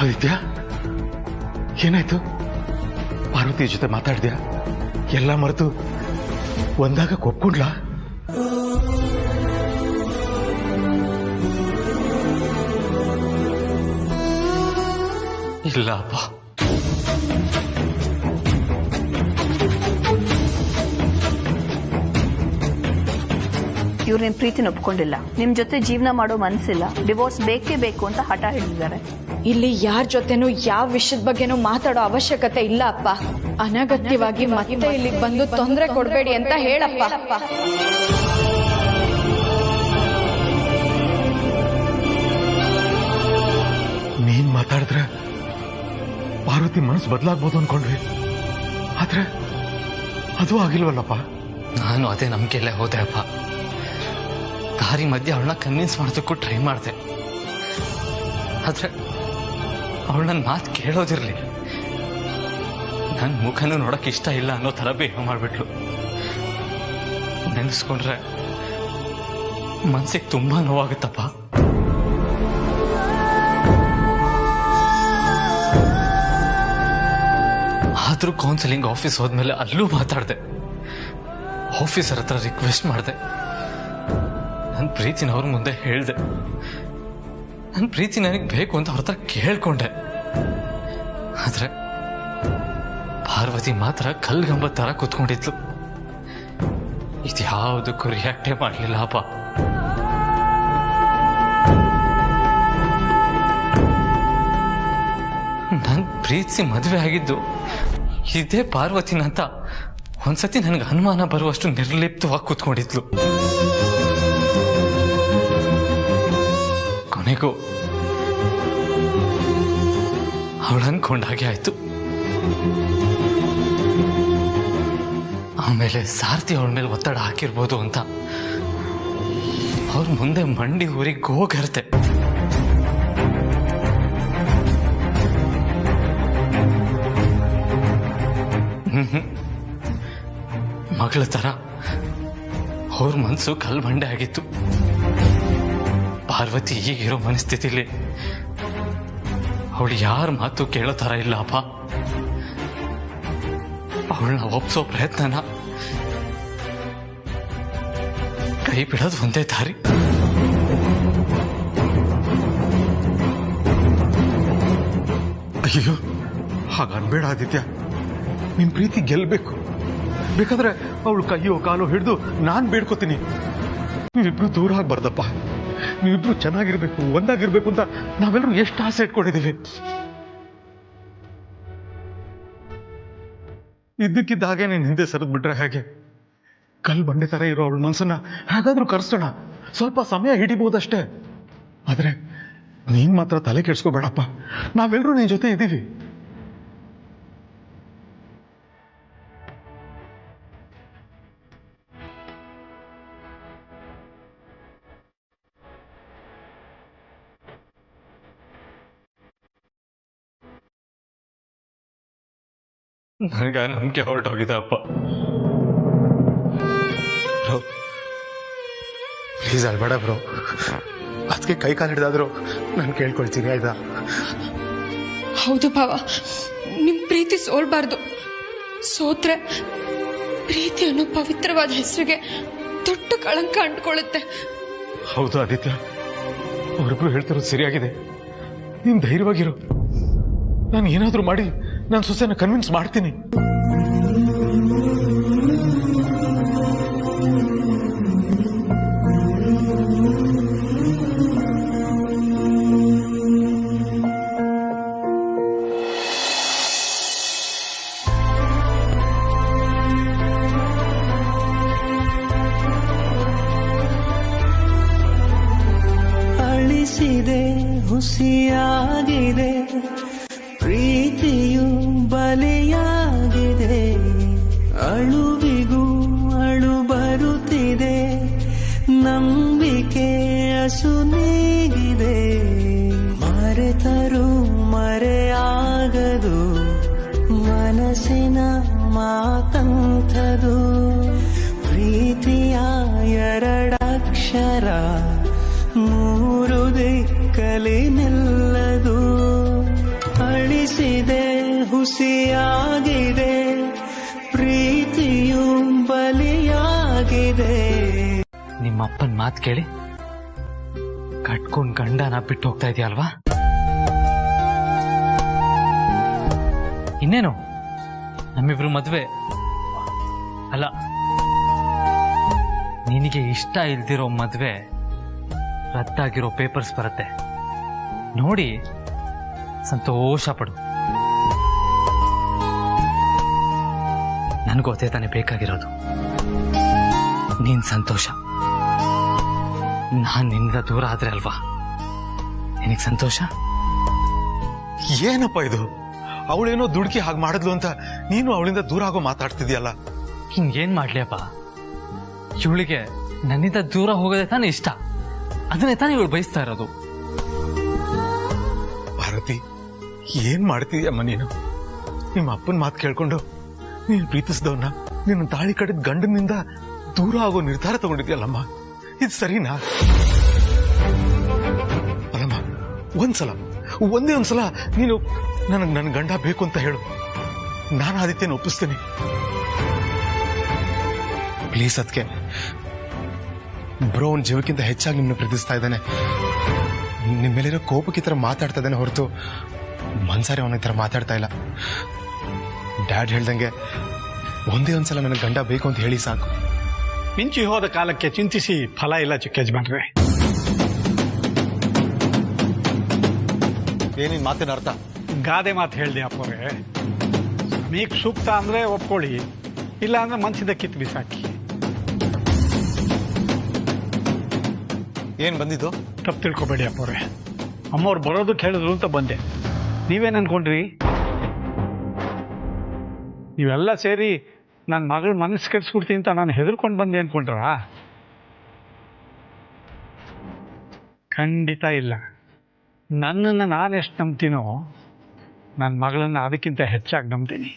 Speaker 3: ಆದಿತ್ಯ, ಏನಾಯ್ತು? ಪಾರ್ವತಿ ಜೊತೆ ಮಾತಾಡ್ದ್ಯಾ? ಎಲ್ಲ ಮರೆತು ಒಂದಾಗ ಒಪ್ಕೊಂಡ್ಲಾ?
Speaker 6: ಇಲ್ಲ ಅಪ್ಪ.
Speaker 9: ಇವ್ರ ನಿಮ್ ಪ್ರೀತಿನ ಒಪ್ಕೊಂಡಿಲ್ಲ. ನಿಮ್ ಜೊತೆ ಜೀವನ ಮಾಡೋ ಮನ್ಸಿಲ್ಲ, ಡಿವೋರ್ಸ್ ಬೇಕೇ ಬೇಕು ಅಂತ ಹಠ ಹಿಡಿದಿದ್ದಾರೆ.
Speaker 2: ಇಲ್ಲಿ ಯಾರ ಜೊತೆನೂ ಯಾವ ವಿಷಯದ ಬಗ್ಗೆನೂ ಮಾತಾಡೋ ಅವಶ್ಯಕತೆ ಇಲ್ಲ ಅಪ್ಪ. ಅನಗತ್ಯವಾಗಿ ಮತ್ತೆ ಇಲ್ಲಿಗೆ ಬಂದು ತೊಂದರೆ ಕೊಡಬೇಡಿ ಅಂತ ಹೇಳಪ್ಪ.
Speaker 3: ನೀನ್ ಮಾತಾಡಿದ್ರೆ ಪಾರ್ವತಿ ಮನಸ್ಸು ಬದಲಾಗ್ಬೋದು ಅನ್ಕೊಂಡ್ವಿ, ಆದ್ರೆ ಅದು ಆಗಿಲ್ವಲ್ಲಪ್ಪ.
Speaker 6: ನಾನು ಅದೇ ನಂಬಿಕೆಯಲ್ಲೇ ಹೋದೆ ಅಪ್ಪ. ದಾರಿ ಮಧ್ಯೆ ಅವಳನ್ನ ಕನ್ವಿನ್ಸ್ ಮಾಡೋದಕ್ಕೂ ಟ್ರೈ ಮಾಡಿದೆ. ಆದ್ರೆ ಅವಳು ನನ್ನ ಮಾತು ಕೇಳೋದಿರ್ಲಿ, ನನ್ನ ಮುಖನೂ ನೋಡಕ್ ಇಷ್ಟ ಇಲ್ಲ ಅನ್ನೋ ಥರ ಬೇಗ ಮಾಡ್ಬಿಟ್ಲು. ನೆನೆಸ್ಕೊಂಡ್ರೆ ಮನ್ಸಿಗೆ ತುಂಬಾ ನೋವಾಗುತ್ತಪ್ಪ. ಆದ್ರೂ ಕೌನ್ಸಿಲಿಂಗ್ ಆಫೀಸ್ ಹೋದ್ಮೇಲೆ ಅಲ್ಲೂ ಮಾತಾಡಿದೆ. ಆಫೀಸರ್ ಹತ್ರ ರಿಕ್ವೆಸ್ಟ್ ಮಾಡಿದೆ. ನನ್ನ ಪ್ರೀತಿನ ಅವ್ರ ಮುಂದೆ ಹೇಳಿದೆ. ನನ್ನ ಪ್ರೀತಿ ನನಗೆ ಬೇಕು ಅಂತ ಅವ್ರ ಹತ್ರ ಕೇಳ್ಕೊಂಡೆ. ಆದ್ರೆ ಪಾರ್ವತಿ ಮಾತ್ರ ಕಲ್ಗಂಬ ತರ ಕೂತ್ಕೊಂಡಿದ್ಲು. ಇದ್ಯಾವುದಕ್ಕೂ ರಿಯಾಕ್ಟೇ ಮಾಡಲಿಲ್ಲ ಅಪ್ಪ. ನನ್ ಪ್ರೀತಿಸಿ ಮದುವೆ ಆಗಿದ್ದು ಇದೇ ಪಾರ್ವತಿನ ಅಂತ ಒಂದ್ಸತಿ ನನಗೆ ಅನುಮಾನ ಬರುವಷ್ಟು ನಿರ್ಲಿಪ್ತವಾಗಿ ಕೂತ್ಕೊಂಡಿದ್ಲು. ಕೊನೆಗೂ ಅವಳು ಅನ್ಕೊಂಡಾಗೆ ಆಯ್ತು. ಆಮೇಲೆ ಸಾರಥಿ ಅವಳ ಮೇಲೆ ಒತ್ತಡ ಹಾಕಿರ್ಬೋದು ಅಂತ ಅವ್ರ ಮುಂದೆ ಮಂಡಿ ಊರಿ ಗೋಗರ್ತೆ. ಮಗಳ ತರ ಅವ್ರ ಮನ್ಸು ಕಲ್ಬಂಡೆ ಆಗಿತ್ತು. ಪಾರ್ವತಿ ಈಗಿರೋ ಮನಸ್ಥಿತಿಲಿ ಅವಳು ಯಾರ ಮಾತು ಕೇಳೋ ತರ ಇಲ್ಲ ಅಪ್ಪ. ಅವಳನ್ನ ಒಪ್ಸೋ ಪ್ರಯತ್ನನ ಕೈ ಬಿಡೋದು ಒಂದೇ ದಾರಿ.
Speaker 3: ಅಯ್ಯೋ, ಹಾಗನ್ಬೇಡ ಆದಿತ್ಯ. ನಿನ್ ಪ್ರೀತಿ ಗೆಲ್ಬೇಕು. ಬೇಕಾದ್ರೆ ಅವಳು ಕೈಯೋ ಕಾಲೋ ಹಿಡಿದು ನಾನ್ ಬೇಡ್ಕೋತೀನಿ. ನೀವಿಬ್ರು ದೂರ ಆಗ್ಬಾರ್ದಪ್ಪ. ನೀವಿಬ್ರು ಚೆನ್ನಾಗಿರ್ಬೇಕು, ಒಂದಾಗಿರ್ಬೇಕು ಅಂತ ನಾವೆಲ್ಲರೂ ಎಷ್ಟು ಆಸೆ ಇಟ್ಕೊಂಡಿದೀವಿ. ಇದ್ದಕ್ಕಿದ್ದ ಹಾಗೆ ನೀನ್ ಹಿಂದೆ ಸರಿದ್ ಬಿಟ್ರೆ ಹೇಗೆ? ಕಲ್ ಬಂಡೆ ತರ ಇರೋ ಅವಳ ಮನ್ಸನ್ನ ಹೇಗಾದ್ರೂ ಕರ್ಸೋಣ. ಸ್ವಲ್ಪ ಸಮಯ ಹಿಡಿಬಹುದಷ್ಟೇ. ಆದ್ರೆ ನೀನ್ ಮಾತ್ರ ತಲೆ ಕೆಡ್ಸ್ಕೋಬೇಡಪ್ಪ. ನಾವೆಲ್ಲರೂ ನಿನ್ ಜೊತೆ ಇದ್ದೀವಿ.
Speaker 6: ನನಗ ನಂಬಿಕೆ ಹೊರಟೋಗಿದೆ ಅಪ್ಪ.
Speaker 3: ಪ್ಲೀಸ್ ಅಲ್ಬೇಡ ಬ್ರೋ. ಅದಕ್ಕೆ ಕೈ ಕಾಲು ಹಿಡಿದಾದ್ರು ನಾನು ಕೇಳ್ಕೊಳ್ತೀನಿ, ಆಯ್ತಾ?
Speaker 2: ಹೌದು ಭಾವ, ನಿಮ್ ಪ್ರೀತಿ ಸೋಲ್ಬಾರ್ದು. ಸೋತ್ರೆ ಪ್ರೀತಿ ಅನ್ನೋ ಪವಿತ್ರವಾದ ಹೆಸರಿಗೆ ದೊಡ್ಡ ಕಳಂಕ ಅಂಟ್ಕೊಳ್ಳುತ್ತೆ.
Speaker 3: ಹೌದು ಆದಿತ್ಯ, ಅವರಿಬ್ರು ಹೇಳ್ತಿರೋದು ಸರಿಯಾಗಿದೆ. ನೀನ್ ಧೈರ್ಯವಾಗಿರು. ನಾನು ಏನಾದ್ರೂ ಮಾಡಿ ನನ್ನ ಸೊಸೆನ ಕನ್ವಿನ್ಸ್ ಮಾಡ್ತೀನಿ.
Speaker 10: ಅಳಿಸಿದೆ, ಹುಸಿಯಾಗಿದೆ, ಪ್ರೀತಿಯು ಬಲಿಯಾಗಿದೆ. ಅಳುವಿಗೂ ಅಳು ಬರುತ್ತಿದೆ, ನಂಬಿಕೆ ಅಸುನೀಗಿದೆ. ಮರೆತರು ಮರೆಯಾಗದು, ಮನಸ್ಸಿನ ಮಾತಂಥದು. ಪ್ರೀತಿಯ ಎರಡಕ್ಷರ ಮೂರು ದಿಕ್ಕಲಿ ನಿಲ್ಲದು. ಅಳಿಸಿದೆ, ಹುಸಿಯಾಗಿದೆ, ಪ್ರೀತಿಯು ಬಲಿಯಾಗಿದೆ.
Speaker 6: ನಿಮ್ಮಪ್ಪನ ಮಾತು ಕೇಳಿ ಕಟ್ಕೊಂಡ್ ಗಂಡನ ಬಿಟ್ಟು ಹೋಗ್ತಾ ಇದೆಯಲ್ವಾ? ಇನ್ನೇನು ನಮ್ಮಿಬ್ರು ಮದ್ವೆ ಅಲ್ಲ, ನಿನಗೆ ಇಷ್ಟ ಇಲ್ದಿರೋ ಮದ್ವೆ ರದ್ದಾಗಿರೋ ಪೇಪರ್ಸ್ ಬರುತ್ತೆ ನೋಡಿ. ಸಂತೋಷ ಪಡು. ನನಗೂ ಅದೇ ತಾನೇ ಬೇಕಾಗಿರೋದು, ನೀನ್ ಸಂತೋಷ. ನಾನ್ ನಿನ್ನಿಂದ ದೂರ ಆದ್ರೆ ಅಲ್ವಾ ನಿನಗೆ ಸಂತೋಷ?
Speaker 5: ಏನಪ್ಪ ಇದು? ಅವಳೇನೋ ದುಡುಕಿ ಹಾಗೆ ಮಾಡಿದ್ಲು ಅಂತ ನೀನು ಅವಳಿಂದ ದೂರ ಆಗೋ ಮಾತಾಡ್ತಿದ್ಯಲ್ಲ.
Speaker 6: ಹಿಂಗೇನ್ ಮಾಡ್ಲಿಯಪ್ಪ? ಇವಳಿಗೆ ನನ್ನಿಂದ ದೂರ ಹೋಗೋದೇ ತಾನೇ ಇಷ್ಟ, ಅದನ್ನೇ ತಾನೇ ಇವಳು ಬಯಸ್ತಾ ಇರೋದು.
Speaker 5: ಭಾರತಿ, ಏನ್ ಮಾಡ್ತಿದ್ಯಮ್ಮ ನೀನು? ನಿಮ್ಮ ಅಪ್ಪನ ಮಾತು ಕೇಳ್ಕೊಂಡು ನೀನು ಪ್ರೀತಿಸಿದವನ್ನ ನಿನ್ನ ತಾಳಿ ಕಟ್ಟಿದ ಗಂಡನಿಂದ ದೂರ ಆಗೋ ನಿರ್ಧಾರ ತಗೊಂಡಿದ್ಯಲ್ಲಮ್ಮ, ಇದು ಸರಿನಾ? ಅಲ್ಲಮ್ಮ, ಒಂದೇ ಒಂದ್ಸಲ ನೀನು ನನಗೆ ನನ್ನ ಗಂಡ ಬೇಕು ಅಂತ ಹೇಳು, ನಾನು ಆದಿತ್ಯನ ಒಪ್ಪಿಸ್ತೀನಿ.
Speaker 3: ಪ್ಲೀಸ್ ಅದಕ್ಕೆ ಬ್ರೋ ಅವ್ನ ಜೀವಕ್ಕಿಂತ ಹೆಚ್ಚಾಗಿ ನಿಮ್ಮನ್ನ ಪ್ರೀತಿಸ್ತಾ ಇದ್ದಾನೆ. ನಿಮ್ಮ ಮೇಲಿರೋ ಕೋಪಕ್ಕೆ ಈ ಥರ ಮಾತಾಡ್ತಾ ಇದ್ದಾನೆ ಹೊರತು ಮನ್ಸಾರಿ ಅವನ ಈ ಥರ ಮಾತಾಡ್ತಾ ಇಲ್ಲ. ಡ್ಯಾಡ್ ಹೇಳ್ದಂಗೆ ಒಂದೇ ಒಂದ್ಸಲ ನನಗೆ ಗಂಡ ಬೇಕು ಅಂತ ಹೇಳಿ ಸಾಕು.
Speaker 4: ಮಿಂಚಿ ಹೋದ ಕಾಲಕ್ಕೆ ಚಿಂತಿಸಿ ಫಲ ಇಲ್ಲ ಚಿಕ್ಕ ಯಜಮಾನ್ರೆ.
Speaker 5: ಏನಿನ್ ಮಾತಿನ ಅರ್ಥ?
Speaker 4: ಗಾದೆ ಮಾತು ಹೇಳ್ದೆ ಅಪ್ಪವ್ರೆ. ಸಮೀಕ್ ಸೂಕ್ತ ಅಂದ್ರೆ ಒಪ್ಕೊಳ್ಳಿ, ಇಲ್ಲ ಅಂದ್ರೆ ಮನ್ಸಿಂದ ಕಿತ್ತು ಬಿಸಾಕಿ.
Speaker 5: ಏನ್ ಬಂದಿದ್ದು?
Speaker 4: ತಪ್ಪು ತಿಳ್ಕೊಬೇಡಿ ಅಪ್ಪವ್ರೆ, ಅಮ್ಮವ್ರು ಬರೋದಕ್ಕೆ ಹೇಳಿದ್ರು ಅಂತ ಬಂದೆ. ನೀವೇನ್ ಅನ್ಕೊಂಡ್ರಿ? ನೀವೆಲ್ಲ ಸೇರಿ ನನ್ನ ಮಗಳ ಮನಸ್ಸು ಕೆಡಿಸ್ಬಿಡ್ತೀನಿ ಅಂತ ನಾನು ಹೆದರ್ಕೊಂಡು ಬಂದೆ ಅನ್ಕೊಂಡ್ರಾ? ಖಂಡಿತ ಇಲ್ಲ. ನನ್ನನ್ನು ನಾನು ಎಷ್ಟು ನಂಬ್ತೀನೋ ನನ್ನ ಮಗಳನ್ನು ಅದಕ್ಕಿಂತ ಹೆಚ್ಚಾಗಿ ನಂಬ್ತೀನಿ.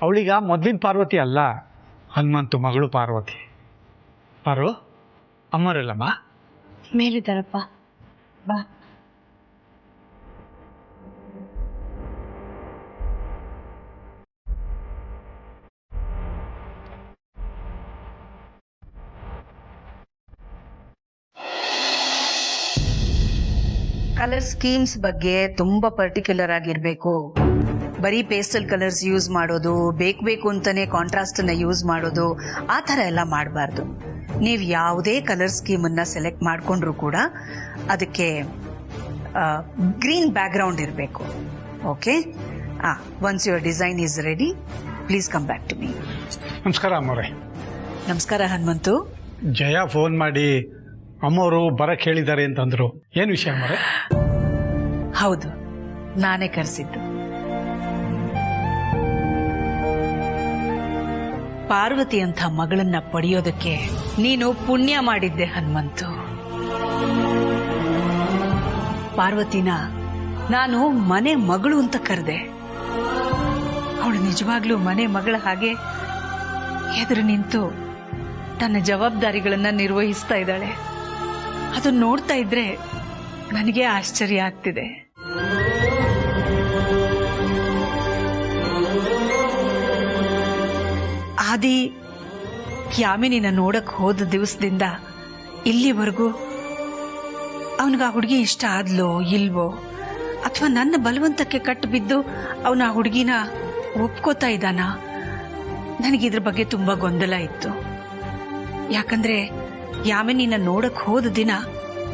Speaker 4: ಅವಳೀಗ ಮೊದಲಿನ ಪಾರ್ವತಿ ಅಲ್ಲ, ಹನುಮಂತು ಮಗಳು ಪಾರ್ವತಿ. ಪಾರು, ಅಮ್ಮರಲ್ಲಮ್ಮ
Speaker 1: ಮೇಲಿದ್ದಾರಪ್ಪ, ಬಾ.
Speaker 8: ಕಲರ್ ಸ್ಕೀಮ್ಸ್ ಬಗ್ಗೆ ತುಂಬಾ ಪರ್ಟಿಕ್ಯುಲರ್ ಆಗಿರ್ಬೇಕು. ಬರೀ ಪೇಸ್ಟಲ್ ಕಲರ್ಸ್ ಯೂಸ್ ಮಾಡೋದು, ಬೇಕು ಅಂತಾನೆ ಕಾಂಟ್ರಾಸ್ಟ್ ಅನ್ನ ಯೂಸ್ ಮಾಡೋದು, ಆ ಥರ ಎಲ್ಲ ಮಾಡಬಾರ್ದು. ನೀವು ಯಾವುದೇ ಕಲರ್ ಸ್ಕೀಮ್ ಅನ್ನ ಸೆಲೆಕ್ಟ್ ಮಾಡ್ಕೊಂಡ್ರು ಕೂಡ ಅದಕ್ಕೆ ಗ್ರೀನ್ ಬ್ಯಾಕ್ ಗ್ರೌಂಡ್ ಇರಬೇಕು. Okay, once your design is ready, please come back to me.
Speaker 4: ನಮಸ್ಕಾರ ಅಮ್ಮವ್ರೆ.
Speaker 8: ನಮಸ್ಕಾರ ಹನುಮಂತು.
Speaker 4: ಜಯ ಫೋನ್ ಮಾಡಿ ಅಮ್ಮವರು ಬರಕ್ಕೆ ಹೇಳಿದ್ದಾರೆ ಅಂತಂದ್ರು. ಏನು ವಿಷಯ ಅಮ್ಮವ್ರೆ?
Speaker 8: ಹೌದು, ನಾನೇ ಕರೆಸಿದ್ದು. ಪಾರ್ವತಿ ಅಂತ ಮಗಳನ್ನ ಪಡೆಯೋದಕ್ಕೆ ನೀನು ಪುಣ್ಯ ಮಾಡಿದ್ದೆ ಹನುಮಂತು. ಪಾರ್ವತಿನ ನಾನು ಮನೆ ಮಗಳು ಅಂತ ಕರೆದೆ. ಅವಳು ನಿಜವಾಗ್ಲೂ ಮನೆ ಮಗಳ ಹಾಗೆ ಎದುರು ನಿಂತು ತನ್ನ ಜವಾಬ್ದಾರಿಗಳನ್ನ ನಿರ್ವಹಿಸ್ತಾ ಇದ್ದಾಳೆ. ಅದನ್ನ ನೋಡ್ತಾ ಇದ್ರೆ ನನಗೆ ಆಶ್ಚರ್ಯ ಆಗ್ತಿದೆ. ಆದಿ ಯಾಮಿನಿನ ನೋಡಕ್ ಹೋದ ದಿವಸದಿಂದ ಇಲ್ಲಿವರೆಗೂ ಅವನಿಗೆ ಆ ಹುಡುಗಿ ಇಷ್ಟ ಆದ್ಲೋ ಇಲ್ವೋ, ಅಥವಾ ನನ್ನ ಬಲವಂತಕ್ಕೆ ಕಟ್ಟು ಬಿದ್ದು ಅವನ ಆ ಹುಡುಗಿನ ಒಪ್ಕೋತಾ ಇದ್ದಾನ? ನನಗಿದ್ರ ಬಗ್ಗೆ ತುಂಬಾ ಗೊಂದಲ ಇತ್ತು. ಯಾಕಂದ್ರೆ ಯಾಮಿನಿನ ನೋಡಕ್ ಹೋದ ದಿನ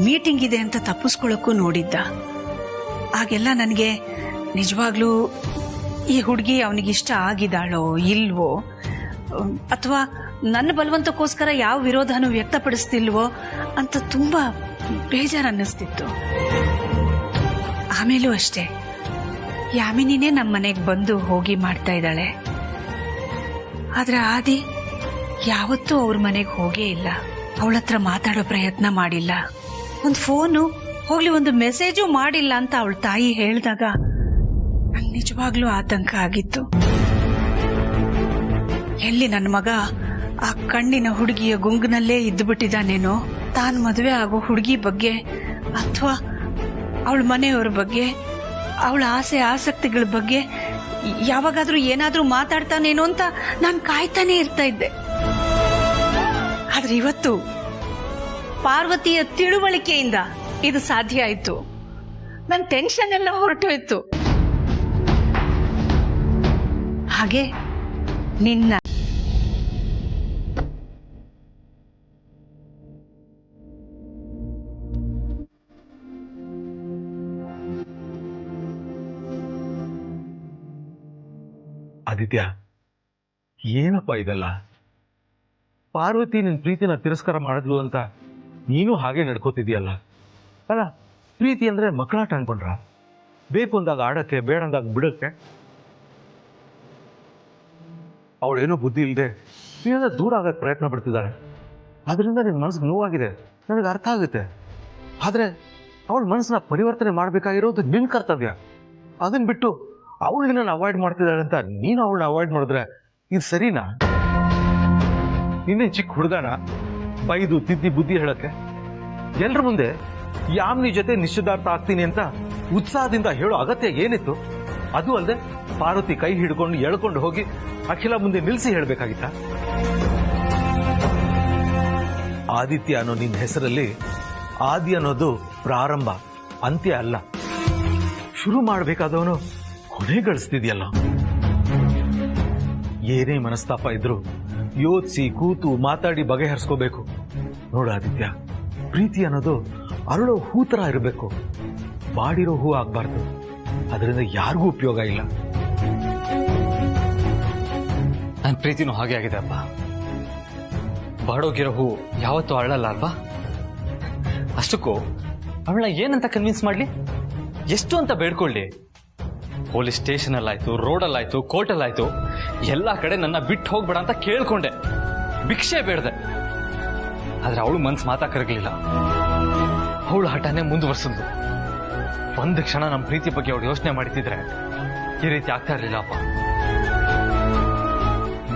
Speaker 8: ಮೀಟಿಂಗ್ ಇದೆ ಅಂತ ತಪ್ಪಿಸ್ಕೊಳ್ಳೋಕ್ಕೂ ನೋಡಿದ್ದ. ಆಗೆಲ್ಲ ನನಗೆ ನಿಜವಾಗ್ಲೂ ಈ ಹುಡುಗಿ ಅವನಿಗಿಷ್ಟ ಆಗಿದ್ದಾಳೋ ಇಲ್ವೋ, ಅಥವಾ ನನ್ನ ಬಲವಂತಕ್ಕೋಸ್ಕರ ಯಾವ ವಿರೋಧನೂ ವ್ಯಕ್ತಪಡಿಸ್ತಿಲ್ವೋ ಅಂತ ತುಂಬಾ ಬೇಜಾರು ಅನ್ನಿಸ್ತಿತ್ತು. ಆಮೇಲೂ ಅಷ್ಟೇ, ಯಾಮಿನಿನೇ ನಮ್ಮ ಮನೆಗೆ ಬಂದು ಹೋಗಿ ಮಾಡ್ತಾ ಇದ್ದಾಳೆ. ಆದ್ರೆ ಆದಿ ಯಾವತ್ತೂ ಅವ್ರ ಮನೆಗೆ ಹೋಗೇ ಇಲ್ಲ. ಅವಳ ಹತ್ರ ಮಾತಾಡೋ ಪ್ರಯತ್ನ ಮಾಡಿಲ್ಲ. ಒಂದು ಫೋನು ಹೋಗ್ಲಿ, ಒಂದು ಮೆಸೇಜು ಮಾಡಿಲ್ಲ ಅಂತ ಅವಳ ತಾಯಿ ಹೇಳಿದಾಗ ನಂಗೆ ನಿಜವಾಗ್ಲೂ ಆತಂಕ ಆಗಿತ್ತು. ಎಲ್ಲಿ ನನ್ನ ಮಗ ಆ ಕಣ್ಣಿನ ಹುಡುಗಿಯ ಗುಂಗಿನಲ್ಲೇ ಇದ್ದು ಬಿಟ್ಟಿದ್ದಾನೇನೋ, ತಾನು ಮದುವೆ ಆಗೋ ಹುಡುಗಿ ಬಗ್ಗೆ ಅಥವಾ ಅವಳ ಮನೆಯವ್ರ ಬಗ್ಗೆ, ಅವಳ ಆಸೆ ಆಸಕ್ತಿಗಳ ಬಗ್ಗೆ ಯಾವಾಗಾದ್ರೂ ಏನಾದ್ರೂ ಮಾತಾಡ್ತಾನೇನೋ ಅಂತ ನಾನು ಕಾಯ್ತಾನೆ ಇರ್ತಾ ಇದ್ದೆ. ಆದ್ರೆ ಇವತ್ತು ಪಾರ್ವತಿಯ ತಿಳುವಳಿಕೆಯಿಂದ ಇದು ಸಾಧ್ಯ ಆಯ್ತು. ನನ್ನ ಟೆನ್ಷನ್ ಎಲ್ಲ ಹೊರಟೋಯ್ತು. ಹಾಗೆ ನಿನ್ನ
Speaker 5: ಆದಿತ್ಯ, ಏನಪ್ಪ ಇದೆಲ್ಲ? ಪಾರ್ವತಿ ನಿನ್ ಪ್ರೀತಿನ ತಿರಸ್ಕಾರ ಮಾಡಿದ್ಲು ಅಂತ ನೀನು ಹಾಗೆ ನಡ್ಕೋತಿದ್ಯಲ್ಲ. ಅಲ್ಲ, ಪ್ರೀತಿ ಅಂದ್ರೆ ಮಕ್ಕಳಾಟ ಅನ್ಕೊಂಡ್ರ? ಬೇಕು ಅಂದಾಗ ಆಡಕ್ಕೆ, ಬೇಡ ಅಂದಾಗ ಬಿಡಕ್ಕೆ. ಅವಳೇನೋ ಬುದ್ಧಿ ಇಲ್ಲದೆ ನೀನ ದೂರ ಆಗಕ್ಕೆ ಪ್ರಯತ್ನ ಪಡ್ತಿದ್ದಾಳೆ. ಅದರಿಂದ ನಿನ್ನ ಮನಸ್ಸಿಗೆ ನೋವಾಗಿದೆ, ನನಗೆ ಅರ್ಥ ಆಗುತ್ತೆ. ಆದ್ರೆ ಅವಳ ಮನಸ್ಸನ್ನ ಪರಿವರ್ತನೆ ಮಾಡ್ಬೇಕಾಗಿರೋದು ನಿನ್ ಕರ್ತವ್ಯ. ಅದನ್ನ ಬಿಟ್ಟು ಅವಳಿಗೆ ನಾನು ಅವಾಯ್ಡ್ ಮಾಡ್ತಿದ್ದಾಳೆ ಅಂತ ನೀನು ಅವಳನ್ನ ಅವಾಯ್ಡ್ ಮಾಡಿದ್ರೆ ಇದು ಸರಿನಾ? ನಿನ್ನೆ ಚಿಕ್ಕ ಹುಡುಗನ ಬೈದು ತಿದ್ದಿ ಬುದ್ಧಿ ಹೇಳಕ್ಕೆ ಎಲ್ರ ಮುಂದೆ ಯಾಮ್ನಿ ಜೊತೆ ನಿಶ್ಚಿತಾರ್ಥ ಆಗ್ತೀನಿ ಅಂತ ಉತ್ಸಾಹದಿಂದ ಹೇಳೋ ಅಗತ್ಯ ಏನಿತ್ತು? ಅದು ಅಲ್ಲದೆ ಪಾರ್ವತಿ ಕೈ ಹಿಡ್ಕೊಂಡು ಎಳ್ಕೊಂಡು ಹೋಗಿ ಅಖಿಲ ಮುಂದೆ ನಿಲ್ಲಿಸಿ ಹೇಳ್ಬೇಕಾಗಿತ್ತ? ಆದಿತ್ಯ ಅನ್ನೋ ನಿನ್ನ ಹೆಸರಲ್ಲಿ ಆದಿ ಅನ್ನೋದು ಪ್ರಾರಂಭ, ಅಂತ್ಯ ಅಲ್ಲ. ಶುರು ಮಾಡಬೇಕಾದವನು ಕೊನೆ ಗಳಿಸ್ತಿದ್ಯಲ್ಲ. ಏನೇ ಮನಸ್ತಾಪ ಇದ್ರು ಯೋಚಿಸಿ ಕೂತು ಮಾತಾಡಿ ಬಗೆಹರಿಸ್ಕೋಬೇಕು. ನೋಡು ಆದಿತ್ಯ, ಪ್ರೀತಿ ಅನ್ನೋದು ಅರಳೋ ಹೂ ತರ ಇರಬೇಕು, ಬಾಡಿರೋ ಹೂ ಆಗ್ಬಾರ್ದು. ಅದರಿಂದ ಯಾರಿಗೂ ಉಪಯೋಗ ಇಲ್ಲ.
Speaker 6: ನನ್ನ ಪ್ರೀತಿನೂ ಹಾಗೆ ಆಗಿದೆ ಅಪ್ಪ. ಬಾಡೋಗಿರೋ ಹೂ ಯಾವತ್ತೂ ಅರಳಲ್ಲ ಅಲ್ವಾ? ಅಷ್ಟಕ್ಕೂ ಅವಳನ್ನ ಏನಂತ ಕನ್ವಿನ್ಸ್ ಮಾಡ್ಲಿ? ಎಷ್ಟು ಅಂತ ಬೇಡ್ಕೊಳ್ಳಿ? ಪೊಲೀಸ್ ಸ್ಟೇಷನ್ ಅಲ್ಲಾಯ್ತು, ರೋಡಲ್ಲಾಯ್ತು, ಕೋರ್ಟಲ್ಲಾಯ್ತು, ಎಲ್ಲಾ ಕಡೆ ನನ್ನ ಬಿಟ್ಟು ಹೋಗ್ಬೇಡ ಅಂತ ಕೇಳ್ಕೊಂಡೆ, ಭಿಕ್ಷೆ ಬೇಡ್ದೆ. ಆದ್ರೆ ಅವಳು ಮನ್ಸು ಮಾತಾ ಕರಗಲಿಲ್ಲ. ಅವಳು ಹಠನೇ ಮುಂದುವರ್ಸಿದ್ಲು. ಒಂದು ಕ್ಷಣ ನಮ್ಮ ಪ್ರೀತಿ ಬಗ್ಗೆ ಅವಳು ಯೋಚನೆ ಮಾಡ್ತಿದ್ರೆ ಈ ರೀತಿ ಆಗ್ತಾ ಇರ್ಲಿಲ್ಲಪ್ಪ.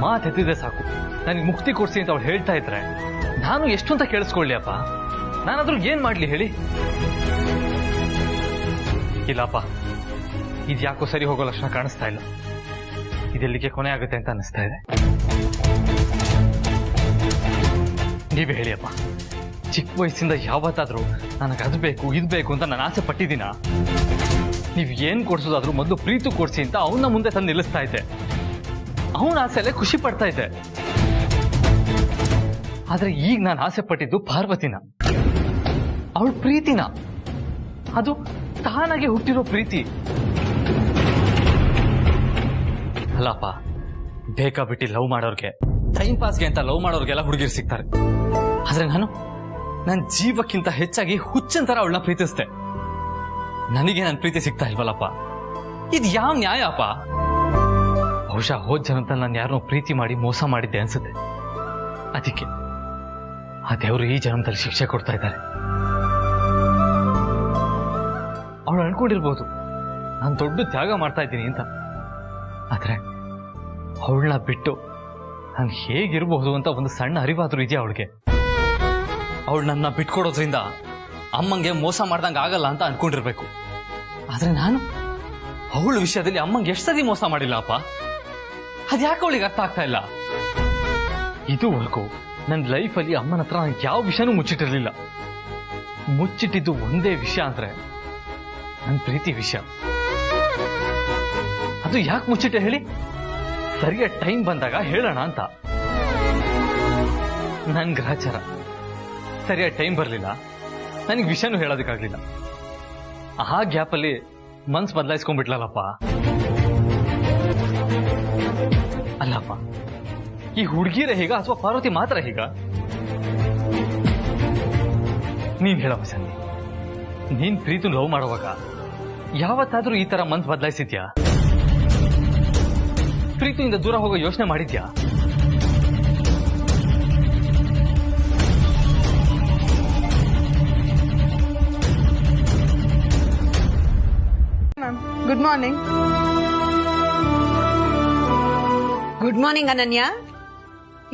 Speaker 6: ಮಾತೆತ್ತಿದ್ರೆ ಸಾಕು, ನನಗೆ ಮುಕ್ತಿ ಕೊಡ್ಸಿ ಅಂತ ಅವಳು ಹೇಳ್ತಾ ಇದ್ರೆ ನಾನು ಎಷ್ಟು ಅಂತ ಕೇಳಿಸ್ಕೊಳ್ಳಿ ಅಪ್ಪ? ನಾನಾದ್ರೂ ಏನ್ ಮಾಡ್ಲಿ ಹೇಳಿ? ಇಲ್ಲಪ್ಪ, ಇದ್ಯಾಕೋ ಸರಿ ಹೋಗೋ ಲಕ್ಷಣ ಕಾಣಿಸ್ತಾ ಇಲ್ಲ. ಇದೆಲ್ಲಿಗೆ ಕೊನೆ ಆಗುತ್ತೆ ಅಂತ ಅನಿಸ್ತಾ ಇದೆ. ನೀವೇ ಹೇಳಿಯಪ್ಪ, ಚಿಕ್ಕ ವಯಸ್ಸಿಂದ ಯಾವತ್ತಾದ್ರೂ ನನಗೆ ಅದು ಬೇಕು ಇದು ಬೇಕು ಅಂತ ನಾನು ಆಸೆ ಪಟ್ಟಿದ್ದೀನ? ನೀವ್ ಏನ್ ಕೊಡ್ಸೋದಾದ್ರೂ ಮೊದಲು ಪ್ರೀತಿ ಕೊಡ್ಸಿ ಅಂತ ಅವನ್ನ ಮುಂದೆ ತಂದು ನಿಲ್ಲಿಸ್ತಾ ಇದ್ದೆ. ಅವನ ಆಸೆಯಲ್ಲೇ ಖುಷಿ ಪಡ್ತಾ ಇದ್ದೆ. ಆದ್ರೆ ಈಗ ನಾನು ಆಸೆ ಪಟ್ಟಿದ್ದು ಪಾರ್ವತಿನ, ಅವಳ ಪ್ರೀತಿನ. ಅದು ತಾನಾಗೆ ಹುಟ್ಟಿರೋ ಪ್ರೀತಿ ಅಲ್ಲಪ್ಪ. ಬೇಕಾಬಿಟ್ಟು ಲವ್ ಮಾಡೋರ್ಗೆ, ಟೈಮ್ ಪಾಸ್ಗೆ ಅಂತ ಲವ್ ಮಾಡೋರ್ಗೆಲ್ಲ ಹುಡುಗಿರು ಸಿಗ್ತಾರೆ. ಆದ್ರೆ ನಾನು ನನ್ನ ಜೀವಕ್ಕಿಂತ ಹೆಚ್ಚಾಗಿ ಹುಚ್ಚಂತರ ಅವಳನ್ನ ಪ್ರೀತಿಸ್ದೆ. ನನಗೆ ನನ್ನ ಪ್ರೀತಿ ಸಿಗ್ತಾ ಇಲ್ವಲ್ಲಪ್ಪ? ಇದು ಯಾವ ನ್ಯಾಯ ಅಪ್ಪ? ಬಹುಶಃ ಹೋದ್ ಜನ್ಮದಲ್ಲಿ ನಾನು ಯಾರನ್ನೋ ಪ್ರೀತಿ ಮಾಡಿ ಮೋಸ ಮಾಡಿದ್ದೆ ಅನ್ಸುತ್ತೆ. ಅದಕ್ಕೆ ಆ ದೇವರು ಈ ಜನ್ಮದಲ್ಲಿ ಶಿಕ್ಷೆ ಕೊಡ್ತಾ ಇದ್ದಾರೆ. ಅವಳು ಅನ್ಕೊಂಡಿರ್ಬೋದು ನಾನು ದೊಡ್ಡ ತ್ಯಾಗ ಮಾಡ್ತಾ ಇದ್ದೀನಿ ಅಂತ. ಆದ್ರೆ ಅವಳನ್ನ ಬಿಟ್ಟು ನಾನು ಹೇಗಿರ್ಬಹುದು ಅಂತ ಒಂದು ಸಣ್ಣ ಅರಿವಾದ್ರೂ ಇದೆಯಾ ಅವಳಿಗೆ? ಅವಳು ನನ್ನ ಬಿಟ್ಕೊಡೋದ್ರಿಂದ ಅಮ್ಮಂಗೆ ಮೋಸ ಮಾಡ್ದಂಗೆ ಆಗಲ್ಲ ಅಂತ ಅನ್ಕೊಂಡಿರ್ಬೇಕು. ಆದ್ರೆ ನಾನು ಅವಳ ವಿಷಯದಲ್ಲಿ ಅಮ್ಮಂಗೆ ಎಷ್ಟು ಸತಿ ಮೋಸ ಮಾಡಿಲ್ಲ ಅಪ್ಪ? ಅದ್ಯಾಕೆ ಅವಳಿಗೆ ಅರ್ಥ ಆಗ್ತಾ ಇಲ್ಲ? ಇದುವರೆಗೂ ನನ್ನ ಲೈಫಲ್ಲಿ ಅಮ್ಮನ ಹತ್ರ ನಾನು ಯಾವ ವಿಷಯನೂ ಮುಚ್ಚಿಟ್ಟಿರ್ಲಿಲ್ಲ. ಮುಚ್ಚಿಟ್ಟಿದ್ದು ಒಂದೇ ವಿಷಯ ಅಂದ್ರೆ ನನ್ನ ಪ್ರೀತಿ ವಿಷಯ. ಅದು ಯಾಕೆ ಮುಚ್ಚಿಟ್ಟೆ ಹೇಳಿ? ಸರಿಯಾದ ಟೈಮ್ ಬಂದಾಗ ಹೇಳೋಣ ಅಂತ. ನನ್ ಗ್ರಹಚಾರ ಸರಿಯಾದ ಟೈಮ್ ಬರಲಿಲ್ಲ, ನನಗೆ ವಿಷಯನೂ ಹೇಳೋದಕ್ಕಾಗ್ಲಿಲ್ಲ. ಆ ಗ್ಯಾಪಲ್ಲಿ ಮನ್ಸು ಬದಲಾಯಿಸ್ಕೊಂಡ್ಬಿಟ್ಲಲ್ಲಪ್ಪ. ಅಲ್ಲಪ್ಪ, ಈ ಹುಡುಗಿರೇ ಹೀಗ ಅಥವಾ ಪಾರ್ವತಿ ಮಾತ್ರ ಹೀಗ? ನೀನ್ ಹೇಳಪ್ಪ ಸಂಧಿ, ನೀನ್ ಪ್ರೀತಿ ಲವ್ ಮಾಡುವಾಗ ಯಾವತ್ತಾದ್ರೂ ಈ ತರ ಮನ್ಸು ಬದಲಾಯಿಸಿದ್ಯಾ? ಪ್ರೀತಿಯಿಂದ ದೂರ ಹೋಗೋ ಯೋಚನೆ ಮಾಡಿದ್ಯಾ?
Speaker 2: Good morning.
Speaker 8: ಗುಡ್ ಮಾರ್ನಿಂಗ್ ಅನನ್ಯ.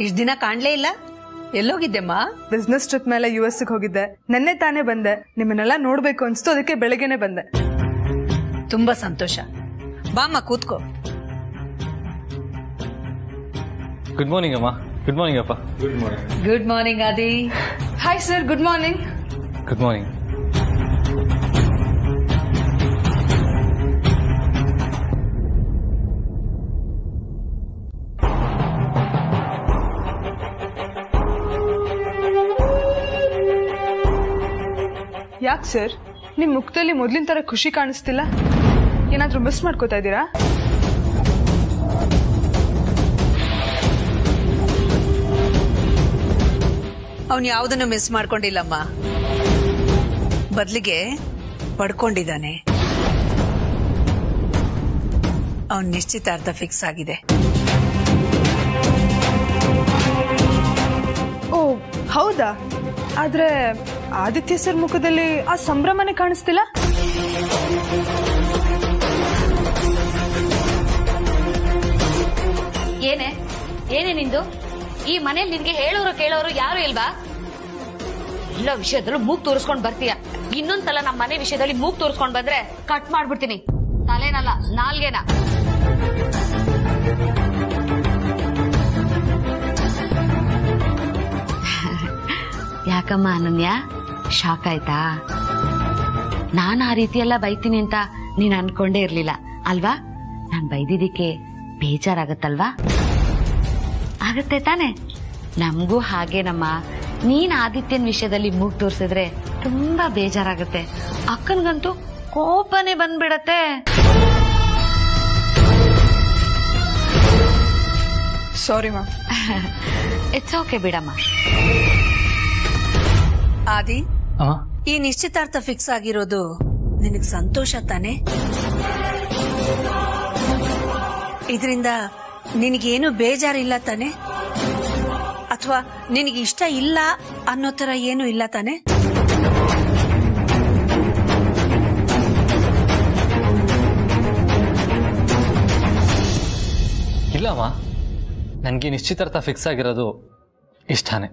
Speaker 8: ಇಷ್ಟ ದಿನ ಕಾಣ್ಲೇ ಇಲ್ಲ, ಎಲ್ಲೋಗಿದ್ದೆಮ್ಮ?
Speaker 2: ಬಿಸ್ನೆಸ್ ಟ್ರಿಪ್ ಮೇಲೆ US ಹೋಗಿದ್ದೆ. ನೆನ್ನೆ ತಾನೇ ಬಂದೆ. ನಿಮ್ಮನ್ನೆಲ್ಲ ನೋಡ್ಬೇಕು ಅನ್ಸ್ತು, ಅದಕ್ಕೆ ಬೆಳಗ್ಗೆನೆ ಬಂದೆ.
Speaker 8: ತುಂಬಾ ಸಂತೋಷ. ಬಾಮ್ಮ ಕೂತ್ಕೋ.
Speaker 6: ಗುಡ್ ಮಾರ್ನಿಂಗ್ ಅಮ್ಮ. ಗುಡ್ ಮಾರ್ನಿಂಗ್ ಅಪ್ಪ.
Speaker 8: ಗುಡ್ ಮಾರ್ನಿಂಗ್ ಆದಿ.
Speaker 2: Hi sir, good morning.
Speaker 6: Good morning.
Speaker 2: ಯಾಕೆ ಸರ್, ನಿಮ್ ಮುಖದಲ್ಲಿ ಮೊದ್ಲಿನ ತರ ಖುಷಿ ಕಾಣಿಸ್ತಿಲ್ಲ? ಏನಾದ್ರೂ ಮಿಸ್ ಮಾಡ್ಕೋತಾ ಇದ್ದೀರಾ?
Speaker 8: ಅವನು ಯಾವುದನ್ನು ಮಿಸ್ ಮಾಡ್ಕೊಂಡಿಲ್ಲಮ್ಮ, ಬದಲಿಗೆ ಪಡ್ಕೊಂಡಿದ್ದಾನೆ. ಅವನ್ ನಿಶ್ಚಿತಾರ್ಥ ಫಿಕ್ಸ್ ಆಗಿದೆ.
Speaker 2: ಓ ಹೌದಾ? ಆದ್ರೆ ಆದಿತ್ಯ ಸರ್ ಮುಖದಲ್ಲಿ ಆ ಸಂಭ್ರಮನೆ ಕಾಣಿಸ್ತಿಲ್ಲ.
Speaker 1: ಏನೇ ನಿಂದು? ಈ ಮನೇಲಿ ನಿನ್ಗೆ ಹೇಳೋರು ಕೇಳೋರು ಯಾರು ಇಲ್ವಾ? ಎಲ್ಲ ವಿಷಯದಲ್ಲೂ ಮೂಗ್ ತೋರಿಸ್ಕೊಂಡ್ ಬರ್ತೀಯ. ಇನ್ನೊಂದ್ಸಲ ನಮ್ಮ ಮನೆ ವಿಷಯದಲ್ಲಿ ಮೂಗ್ ತೋರಿಸ್ಕೊಂಡ್ ಬಂದ್ರೆ ಕಟ್ ಮಾಡ್ಬಿಡ್ತೀನಿ. ತಲೆನಲ್ಲ, ನಾಲ್ಗೆನ. ಯಾಕಮ್ಮ ಅನನ್ಯ, ಶಾಕ್ ಆಯ್ತಾ? ನಾನು ಆ ರೀತಿ ಎಲ್ಲ ಬೈತೀನಿ ಅಂತ ನೀನ್ ಅನ್ಕೊಂಡೇ ಇರ್ಲಿಲ್ಲ ಅಲ್ವಾ? ನಾನ್ ಬೈದಿದ್ದಕ್ಕೆ ಬೇಜಾರಾಗತ್ತಲ್ವಾ? ಆಗತ್ತೆ ತಾನೆ? ನಮಗೂ ಹಾಗೇನಮ್ಮ. ನೀನ್ ಆದಿತ್ಯನ್ ವಿಷಯದಲ್ಲಿ ಮೂಗ್ ತೋರ್ಸಿದ್ರೆ ತುಂಬಾ ಬೇಜಾರಾಗತ್ತೆ. ಅಕ್ಕನ್ಗಂತೂ ಕೋಪನೇ ಬಂದ್ಬಿಡತ್ತೆ.
Speaker 2: Sorry ma'am.
Speaker 1: ಇಟ್ಸ್ ಓಕೆ ಬಿಡಮ್ಮ.
Speaker 8: ಆದಿ, ಈ ನಿಶ್ಚಿತಾರ್ಥ ಫಿಕ್ಸ್ ಆಗಿರೋದು ನಿನಗ್ ಸಂತೋಷ ತಾನೆ? ಇದರಿಂದ ನಿನಗೇನು ಬೇಜಾರಿಲ್ಲ ತಾನೆ? ಅಥವಾ ನಿನಗೆ ಇಷ್ಟ ಇಲ್ಲ ಅನ್ನೋ ತರ ಏನು ಇಲ್ಲ ತಾನೆ?
Speaker 6: ಇಲ್ಲಮ್ಮ, ನನಗೆ ನಿಶ್ಚಿತಾರ್ಥ ಫಿಕ್ಸ್ ಆಗಿರೋದು ಇಷ್ಟಾನೆ.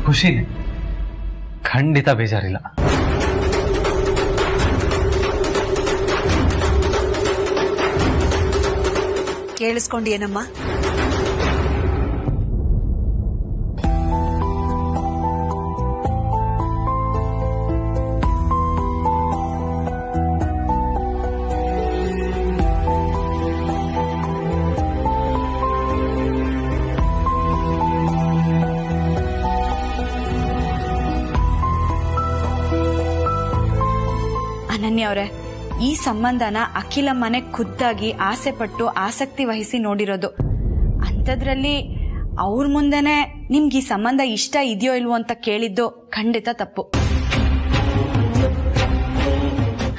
Speaker 6: ಖುಷಿನೇ, ಖಂಡಿತ ಬೇಜಾರಿಲ್ಲ.
Speaker 8: ಕೇಳಿಸ್ಕೊಂಡೇನಮ್ಮ?
Speaker 2: ಅನನ್ಯ ಅವರೇ, ಈ ಸಂಬಂಧನ ಅಖಿಲಮ್ಮನೆ ಖುದ್ದಾಗಿ ಆಸೆ ಪಟ್ಟು ಆಸಕ್ತಿ ವಹಿಸಿ ನೋಡಿರೋದು. ಅಂಥದ್ರಲ್ಲಿ ಅವ್ರ ಮುಂದೆನೆ ನಿಮ್ಗೆ ಈ ಸಂಬಂಧ ಇಷ್ಟ ಇದೆಯೋ ಇಲ್ವೋ ಅಂತ ಕೇಳಿದ್ದು ಖಂಡಿತ ತಪ್ಪು.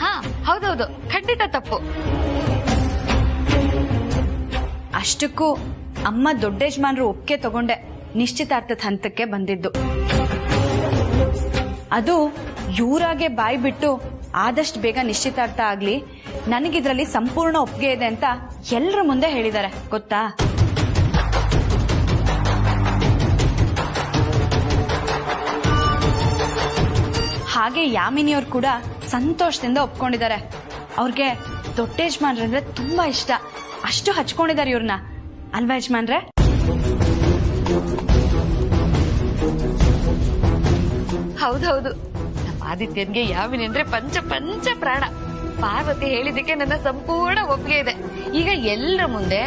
Speaker 1: ಹಾ ಹೌದೌದು, ಖಂಡಿತ ತಪ್ಪು.
Speaker 2: ಅಷ್ಟಕ್ಕೂ ಅಮ್ಮ ದೊಡ್ಡ ಯಜಮಾನ್ರು ಒಪ್ಪಿಗೆ ತಗೊಂಡೆ ನಿಶ್ಚಿತಾರ್ಥದ ಹಂತಕ್ಕೆ ಬಂದಿದ್ದು. ಅದು ಇವರಾಗೆ ಬಾಯಿ ಬಿಟ್ಟು ಆದಷ್ಟು ಬೇಗ ನಿಶ್ಚಿತಾರ್ಥ ಆಗ್ಲಿ, ನನಗಿದ್ರಲ್ಲಿ ಸಂಪೂರ್ಣ ಒಪ್ಪಿಗೆ ಇದೆ ಅಂತ ಎಲ್ಲರ ಮುಂದೆ ಹೇಳಿದ್ದಾರೆ ಗೊತ್ತಾ? ಹಾಗೆ ಯಾಮಿನಿಯವ್ರು ಕೂಡ ಸಂತೋಷದಿಂದ ಒಪ್ಕೊಂಡಿದ್ದಾರೆ. ಅವ್ರಿಗೆ ದೊಡ್ಡ ಯಜಮಾನ್ರಂದ್ರೆ ತುಂಬಾ ಇಷ್ಟ, ಅಷ್ಟು ಹಚ್ಕೊಂಡಿದ್ದಾರೆ ಇವ್ರನ್ನ, ಅಲ್ವಾ ಯಜಮಾನ್ರೆ?
Speaker 1: ಹೌದೌದು, ನಮ್ಮ ಆದಿತ್ಯನ್ಗೆ ಯಾವಿನಿ ಅಂದ್ರೆ ಪಂಚ ಪಂಚ ಪ್ರಾಣ. ಪಾರ್ವತಿ ಹೇಳಿದಕ್ಕೆ ನನ್ನ ಸಂಪೂರ್ಣ ಒಪ್ಪಿಗೆ ಇದೆ. ಈಗ ಎಲ್ಲರ ಮುಂದೆ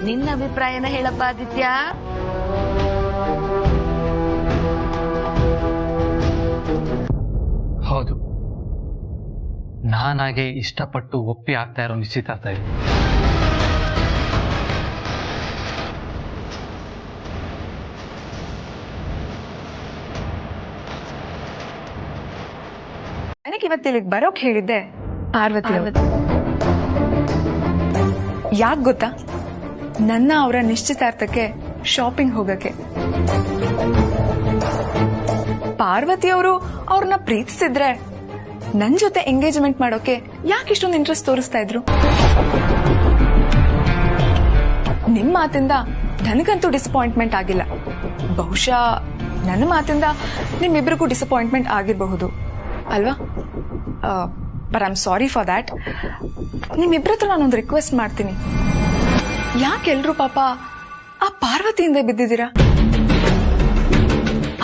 Speaker 1: ನಿನ್ನ ಅಭಿಪ್ರಾಯನ ಹೇಳಪ್ಪ ಆದಿತ್ಯ.
Speaker 6: ಹೌದು, ನಾನಾಗೆ ಇಷ್ಟಪಟ್ಟು ಒಪ್ಪಿ ಆಗ್ತಾ ಇರೋ ನಿಶ್ಚಿತಾರ್ಥ ಇದೆ.
Speaker 2: ನನಗೆ ಇವತ್ತು ಇಲ್ಲಿಗೆ ಬರೋಕ್ ಹೇಳಿದ್ದೆ ಪಾರ್ವತಿ. ಯಾಕೆ ಗೊತ್ತಾ? ನನ್ನ ಅವರ ನಿಶ್ಚಿತಾರ್ಥಕ್ಕೆ ಶಾಪಿಂಗ್ ಹೋಗಕ್ಕೆ. ಪಾರ್ವತಿ ಅವರು ಅವ್ರನ್ನ ಪ್ರೀತಿಸಿದ್ರೆ ನನ್ ಜೊತೆ ಎಂಗೇಜ್ಮೆಂಟ್ ಮಾಡೋಕೆ ಯಾಕೆ ಇಷ್ಟೊಂದು ಇಂಟ್ರೆಸ್ಟ್ ತೋರಿಸ್ತಾ ಇದ್ರು? ನಿಮ್ ಮಾತಿಂದ ನನಗಂತೂ ಡಿಸಪಾಯಿಂಟ್ಮೆಂಟ್ ಆಗಿಲ್ಲ. ಬಹುಶಃ ನನ್ನ ಮಾತಿಂದ ನಿಮ್ಮಿಬ್ರಿಗೂ ಡಿಸಪಾಯಿಂಟ್ಮೆಂಟ್ ಆಗಿರಬಹುದು ಅಲ್ವಾ? But I am sorry for that. ನಿಮ್ಮಿಬ್ರ ಹತ್ರ ನಾನೊಂದು ರಿಕ್ವೆಸ್ಟ್ ಮಾಡ್ತೀನಿ. ಯಾಕೆಲ್ರೂ ಪಾಪ ಆ ಪಾರ್ವತಿಯಿಂದ ಬಿದ್ದಿದ್ದೀರಾ?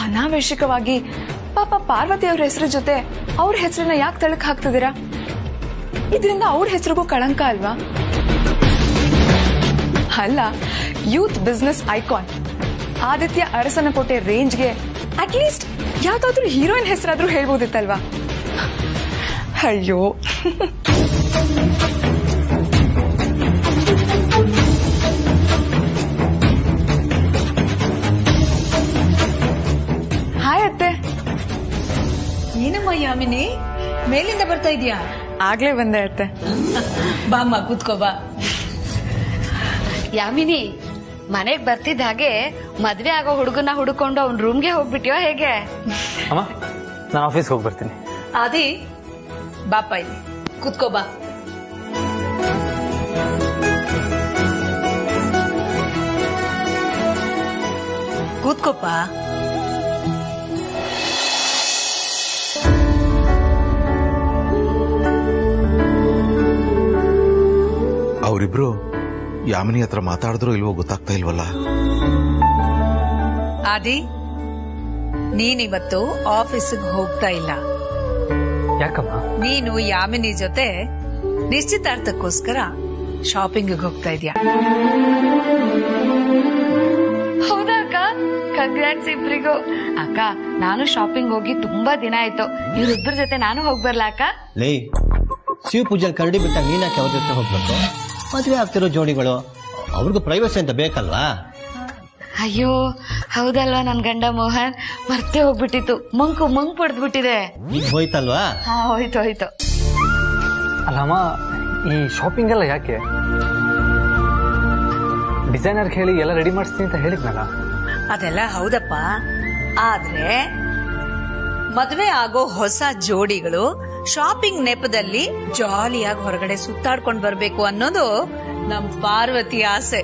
Speaker 2: ಅನಾವಶ್ಯಕವಾಗಿ ಪಾಪ ಪಾರ್ವತಿ ಅವ್ರ ಹೆಸರು ಜೊತೆ ಅವ್ರ ಹೆಸರನ್ನ ಯಾಕೆ ತಳಕ್ ಹಾಕ್ತಿದ್ದೀರಾ? ಇದರಿಂದ ಅವ್ರ ಹೆಸರಿಗೂ ಕಳಂಕ ಅಲ್ವಾ? ಅಲ್ಲ, youth business icon Aditya Arasanakote ರೇಂಜ್ಗೆ ಅಟ್ಲೀಸ್ಟ್ ಯಾವ್ದಾದ್ರು ಹೀರೋಯಿನ್ ಹೆಸರಾದ್ರೂ ಹೇಳ್ಬೋದಿತ್ತಲ್ವಾ? ಅಯ್ಯೋ
Speaker 8: ಯಾಮಿನಿ ಮೇಲಿಂದ ಬರ್ತಾ ಇದೀಯಾ?
Speaker 7: ಆಗ್ಲೇ ಬಂದೆ ಅತ್ತೆ.
Speaker 8: ಬಾಮ್ಮ ಕೂತ್ಕೋ ಬಾ.
Speaker 1: ಯಾಮಿನಿ, ಮನೆಗ್ ಬರ್ತಿದ್ದ ಹಾಗೆ ಮದ್ವೆ ಆಗೋ ಹುಡುಗನ ಹುಡುಕೊಂಡು ಅವ್ನ ರೂಮ್ಗೆ ಹೋಗ್ಬಿಟ್ಯೋ ಹೇಗೆ?
Speaker 6: ಅಮ್ಮ, ನಾನು ಆಫೀಸ್ಗೆ ಹೋಗಿ ಬರ್ತೀನಿ.
Speaker 8: ಆದಿ ಬಾಪ ಇಲ್ಲಿ ಕೂತ್ಕೋ ಬಾ. ಕೂತ್ಕೋಪ್ಪ.
Speaker 11: ಅವರಿಬ್ರು ಯಾಮಿನಿ ಹತ್ರ ಮಾತಾಡಿದ್ರು ಇಲ್ವೋ ಗೊತ್ತಾಗ್ತಾ ಇಲ್ವಲ್ಲ.
Speaker 8: ಆದಿ, ನೀನಿವತ್ತು ಆಫೀಸಿಗೆ ಹೋಗ್ತಾ ಇಲ್ಲ.
Speaker 6: ಯಾಕಮ್ಮ?
Speaker 8: ನೀನು ಯಾಮಿನಿ ಜೊತೆ ನಿಶ್ಚಿತಾರ್ಥಕ್ಕೋಸ್ಕರ ಶಾಪಿಂಗ್ ಹೋಗ್ತಾ ಇದೀಯಾ.
Speaker 1: ಹೌದಾ ಅಕ್ಕ? ಕಂಗ್ರಾಟ್ಸ್ ಇಬ್ರಿಗೂ. ಅಕ್ಕ, ನಾನು ಶಾಪಿಂಗ್ ಹೋಗಿ ತುಂಬಾ ದಿನ ಆಯ್ತು. ಇವ್ರಿಬ್ರ ಜೊತೆ ನಾನು ಹೋಗ್ ಬರ್ಲಾ ಅಕ್ಕ?
Speaker 12: ಲೇ, ಶಿವ ಪೂಜೆ ಕರಡಿ ಬಿಟ್ಟಾಗ ನೀನಾಕೆ ಅವ್ರ ಜೊತೆ ಹೋಗ್ಬೇಕು? ಮದುವೆ ಆಗ್ತಿರೋ ಜೋಡಿಗಳು ಅವ್ರಿಗೂ ಪ್ರೈವಸಿ ಅಂತ ಬೇಕಲ್ವಾ?
Speaker 1: ಅಯ್ಯೋ ಹೌದಲ್ವಾ ನನ್ ಗಂಡ ಮೋಹನ್, ಮರ್ತೇ ಹೋಗ್ಬಿಟ್ಟಿತ್ತು. ಮಂಕು ಪಡೆದ್ಬಿಟ್ಟಿದೆ.
Speaker 12: ಈಗ ಹೋಯ್ತಲ್ವಾ?
Speaker 1: ಹಾ, ಹೋಯ್ತು.
Speaker 6: ಅಲ್ಲಮ್ಮ, ಈ ಶಾಪಿಂಗ್ ಎಲ್ಲ ಯಾಕೆ? ಡಿಸೈನರ್ ಹೇಳಿ ಎಲ್ಲ ರೆಡಿ ಮಾಡಿಸ್ತೀನಿ ಅಂತ ಹೇಳಿದ್ನಲ್ಲ.
Speaker 8: ಅದೆಲ್ಲ ಹೌದಪ್ಪ, ಆದ್ರೆ ಮದುವೆ ಆಗೋ ಹೊಸ ಜೋಡಿಗಳು ಶಾಪಿಂಗ್ ನೆಪದಲ್ಲಿ ಜಾಲಿಯಾಗಿ ಹೊರಗಡೆ ಸುತ್ತಾಡ್ಕೊಂಡು ಬರ್ಬೇಕು ಅನ್ನೋದು ನಮ್ ಪಾರ್ವತಿ ಆಸೆ.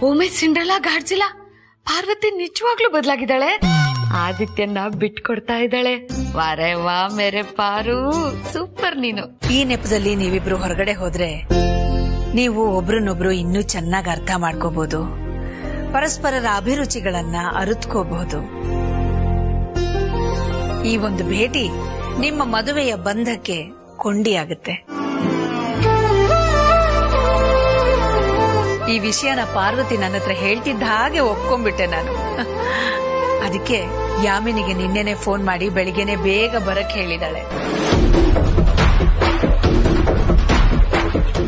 Speaker 1: ಒಮ್ಮೆ ಸಿಂಡ್ರೆಲಾ ಗಾಡ್ಜಿಲ್ಲ, ಪಾರ್ವತಿ ನಿಜವಾಗ್ಲೂ ಬದಲಾಗಿದ್ದಾಳೆ. ಆದಿತ್ಯನ ಬಿಟ್ಕೊಡ್ತಾ ಇದ್ದಾಳೆ. ವಾರೆ ವಾ ಮೇರೆ ಪಾರು, ಸೂಪರ್ ನೀನು.
Speaker 8: ಈ ನೆಪದಲ್ಲಿ ನೀವಿಬ್ರು ಹೊರಗಡೆ ಹೋದ್ರೆ ನೀವು ಒಬ್ರನ್ನೊಬ್ರು ಇನ್ನೂ ಚೆನ್ನಾಗಿ ಅರ್ಥ ಮಾಡ್ಕೋಬಹುದು, ಪರಸ್ಪರರ ಅಭಿರುಚಿಗಳನ್ನ ಅರಿತುಕೋಬಹುದು. ಈ ಒಂದು ಭೇಟಿ ನಿಮ್ಮ ಮದುವೆಯ ಬಂಧಕ್ಕೆ ಕೊಂಡಿಯಾಗುತ್ತೆ. ಈ ವಿಷಯನ ಪಾರ್ವತಿ ನನ್ನ ಹತ್ರ ಹೇಳ್ತಿದ್ದ ಹಾಗೆ ಒಪ್ಕೊಂಡ್ಬಿಟ್ಟೆ ನಾನು. ಅದಕ್ಕೆ ಯಾಮಿನಿಗೆ ನಿನ್ನೆನೆ ಫೋನ್ ಮಾಡಿ ಬೆಳಿಗ್ಗೆನೆ ಬೇಗ ಬರಕ್ ಹೇಳಿದಾಳೆ.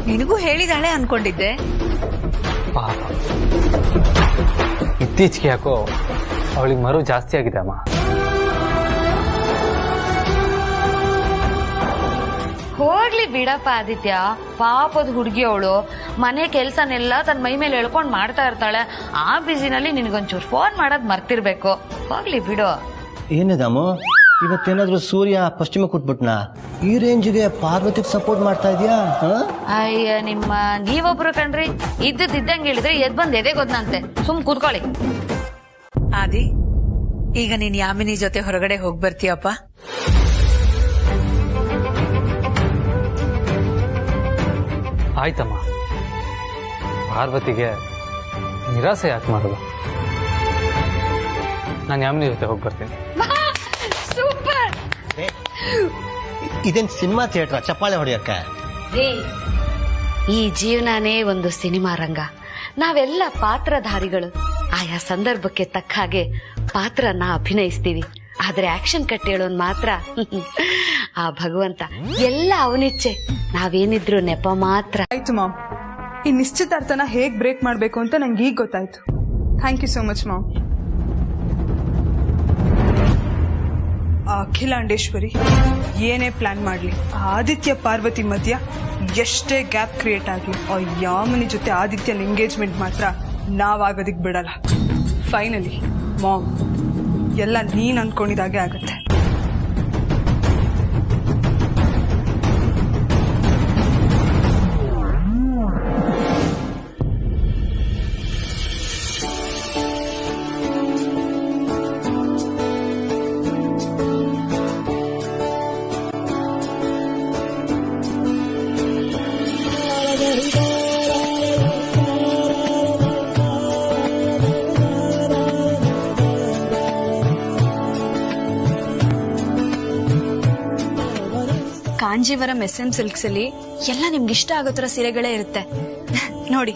Speaker 8: ನಿನಗೂ ಹೇಳಿದಾಳೆ ಅನ್ಕೊಂಡಿದ್ದೆ.
Speaker 6: ಪಾಪ, ಇತ್ತೀಚೆಗೆ ಯಾಕೋ ಅವಳಿಗೆ ಮರು ಜಾಸ್ತಿ ಆಗಿದೆ ಅಮ್ಮ.
Speaker 1: ಹೋಗ್ಲಿ ಬಿಡಪ್ಪ ಆದಿತ್ಯ, ಪಾಪದ ಹುಡುಗಿ ಅವಳು. ಮನೆ ಕೆಲ್ಸನೆಲ್ಲ ತನ್ನ ಮೈ ಮೇಲೆ ಎಳ್ಕೊಂಡ್ ಮಾಡ್ತಾ ಇರ್ತಾಳೆ. ಆ ಬಿಸಿನಲ್ಲಿ ನಿನ್ಗೊಂಚೂರು ಫೋನ್ ಮಾಡೋದ್ ಮರ್ತಿರ್ಬೇಕು. ಹೋಗ್ಲಿ ಬಿಡು.
Speaker 12: ಏನಿದಾಮು, ಇವತ್ತೇನಾದ್ರೂ ಸೂರ್ಯ ಪಶ್ಚಿಮ ಕೂತ್ಬಿಟ್ನಾ? ಈ ರೇಂಜ್ಗೆ ಪಾರ್ವತಿಗೆ ಸಪೋರ್ಟ್ ಮಾಡ್ತಾ ಇದೀಯಾ?
Speaker 1: ಅಯ್ಯ ನಿಮ್ಮ ನೀವೊಬ್ರು ಕಣ್ರಿ, ಇದ್ದಂಗೆ ಹೇಳಿದ್ರೆ ಎದ್ ಬಂದ್ ಎದೆಗೋದ್ನಂತೆ. ಸುಮ್ ಕೂತ್ಕೊಳ್ಳಿ.
Speaker 8: ಆದಿ, ಈಗ ನೀನ್ ಯಾಮಿನಿ ಜೊತೆ ಹೊರಗಡೆ ಹೋಗ್ ಬರ್ತೀಯಪ್ಪ?
Speaker 6: ಆಯ್ತಮ್ಮ, ಪಾರ್ವತಿಗೆ ನಿರಾಸೆ ಯಾಕೆ ಮಾಡೋದು? ನಾನು ಯಾಮಿನಿ ಜೊತೆ ಹೋಗಿ ಬರ್ತೀನಿ.
Speaker 1: ಸೂಪರ್.
Speaker 12: ಇದೇನ್ ಸಿನಿಮಾ ಥಿಯೇಟರ್ ಚಪ್ಪಾಳೆ ಹೊಡೆಯಕ್ಕ?
Speaker 1: ಈ ಜೀವನನೇ ಒಂದು ಸಿನಿಮಾ ರಂಗ. ನಾವೆಲ್ಲ ಪಾತ್ರಧಾರಿಗಳು. ಆಯಾ ಸಂದರ್ಭಕ್ಕೆ ತಕ್ಕ ಹಾಗೆ ಪಾತ್ರನ ಅಭಿನಯಿಸ್ತೀವಿ. ಆದ್ರೆ ಆಕ್ಷನ್ ಕಟ್ ಹೇಳೋನ್ ಮಾತ್ರ ಆ ಭಗವಂತ. ಎಲ್ಲ ಅವನಿಚ್ಛೆ, ನಾವೇನಿದ್ರು ನೆಪ ಮಾತ್ರ.
Speaker 7: ಆಯ್ತು ಮಾಮ್, ಈ ನಿಶ್ಚಿತಾರ್ಥನ ಹೇಗ್ ಬ್ರೇಕ್ ಮಾಡ್ಬೇಕು ಅಂತ ನಂಗೆ ಈಗ ಗೊತ್ತಾಯ್ತು. Thank you so much ma'am. Akhilandeshwari ಏನೇ ಪ್ಲಾನ್ ಮಾಡ್ಲಿ, ಆದಿತ್ಯ ಪಾರ್ವತಿ ಮಧ್ಯ ಎಷ್ಟೇ ಗ್ಯಾಪ್ ಕ್ರಿಯೇಟ್ ಆಗ್ಲಿ, ಆ ಯಾಮಿನಿ ಜೊತೆ ಆದಿತ್ಯನ ಎಂಗೇಜ್ಮೆಂಟ್ ಮಾತ್ರ ನಾವಾಗೋದಿಕ್ ಬಿಡಲ್ಲ. ಫೈನಲಿ ಮಾಮ್, ಎಲ್ಲ ನೀನ್ ಅನ್ಕೊಂಡಿದಾಗೆ ಆಗತ್ತೆ.
Speaker 2: ಕಾಂಜೀವರಂ SM ಸಿಲ್ಕ್ಸ್ ಅಲ್ಲಿ ಎಲ್ಲ ನಿಮ್ಗೆ ಇಷ್ಟ ಆಗೋ ತರ ಸೀರೆಗಳೇ ಇರುತ್ತೆ ನೋಡಿ.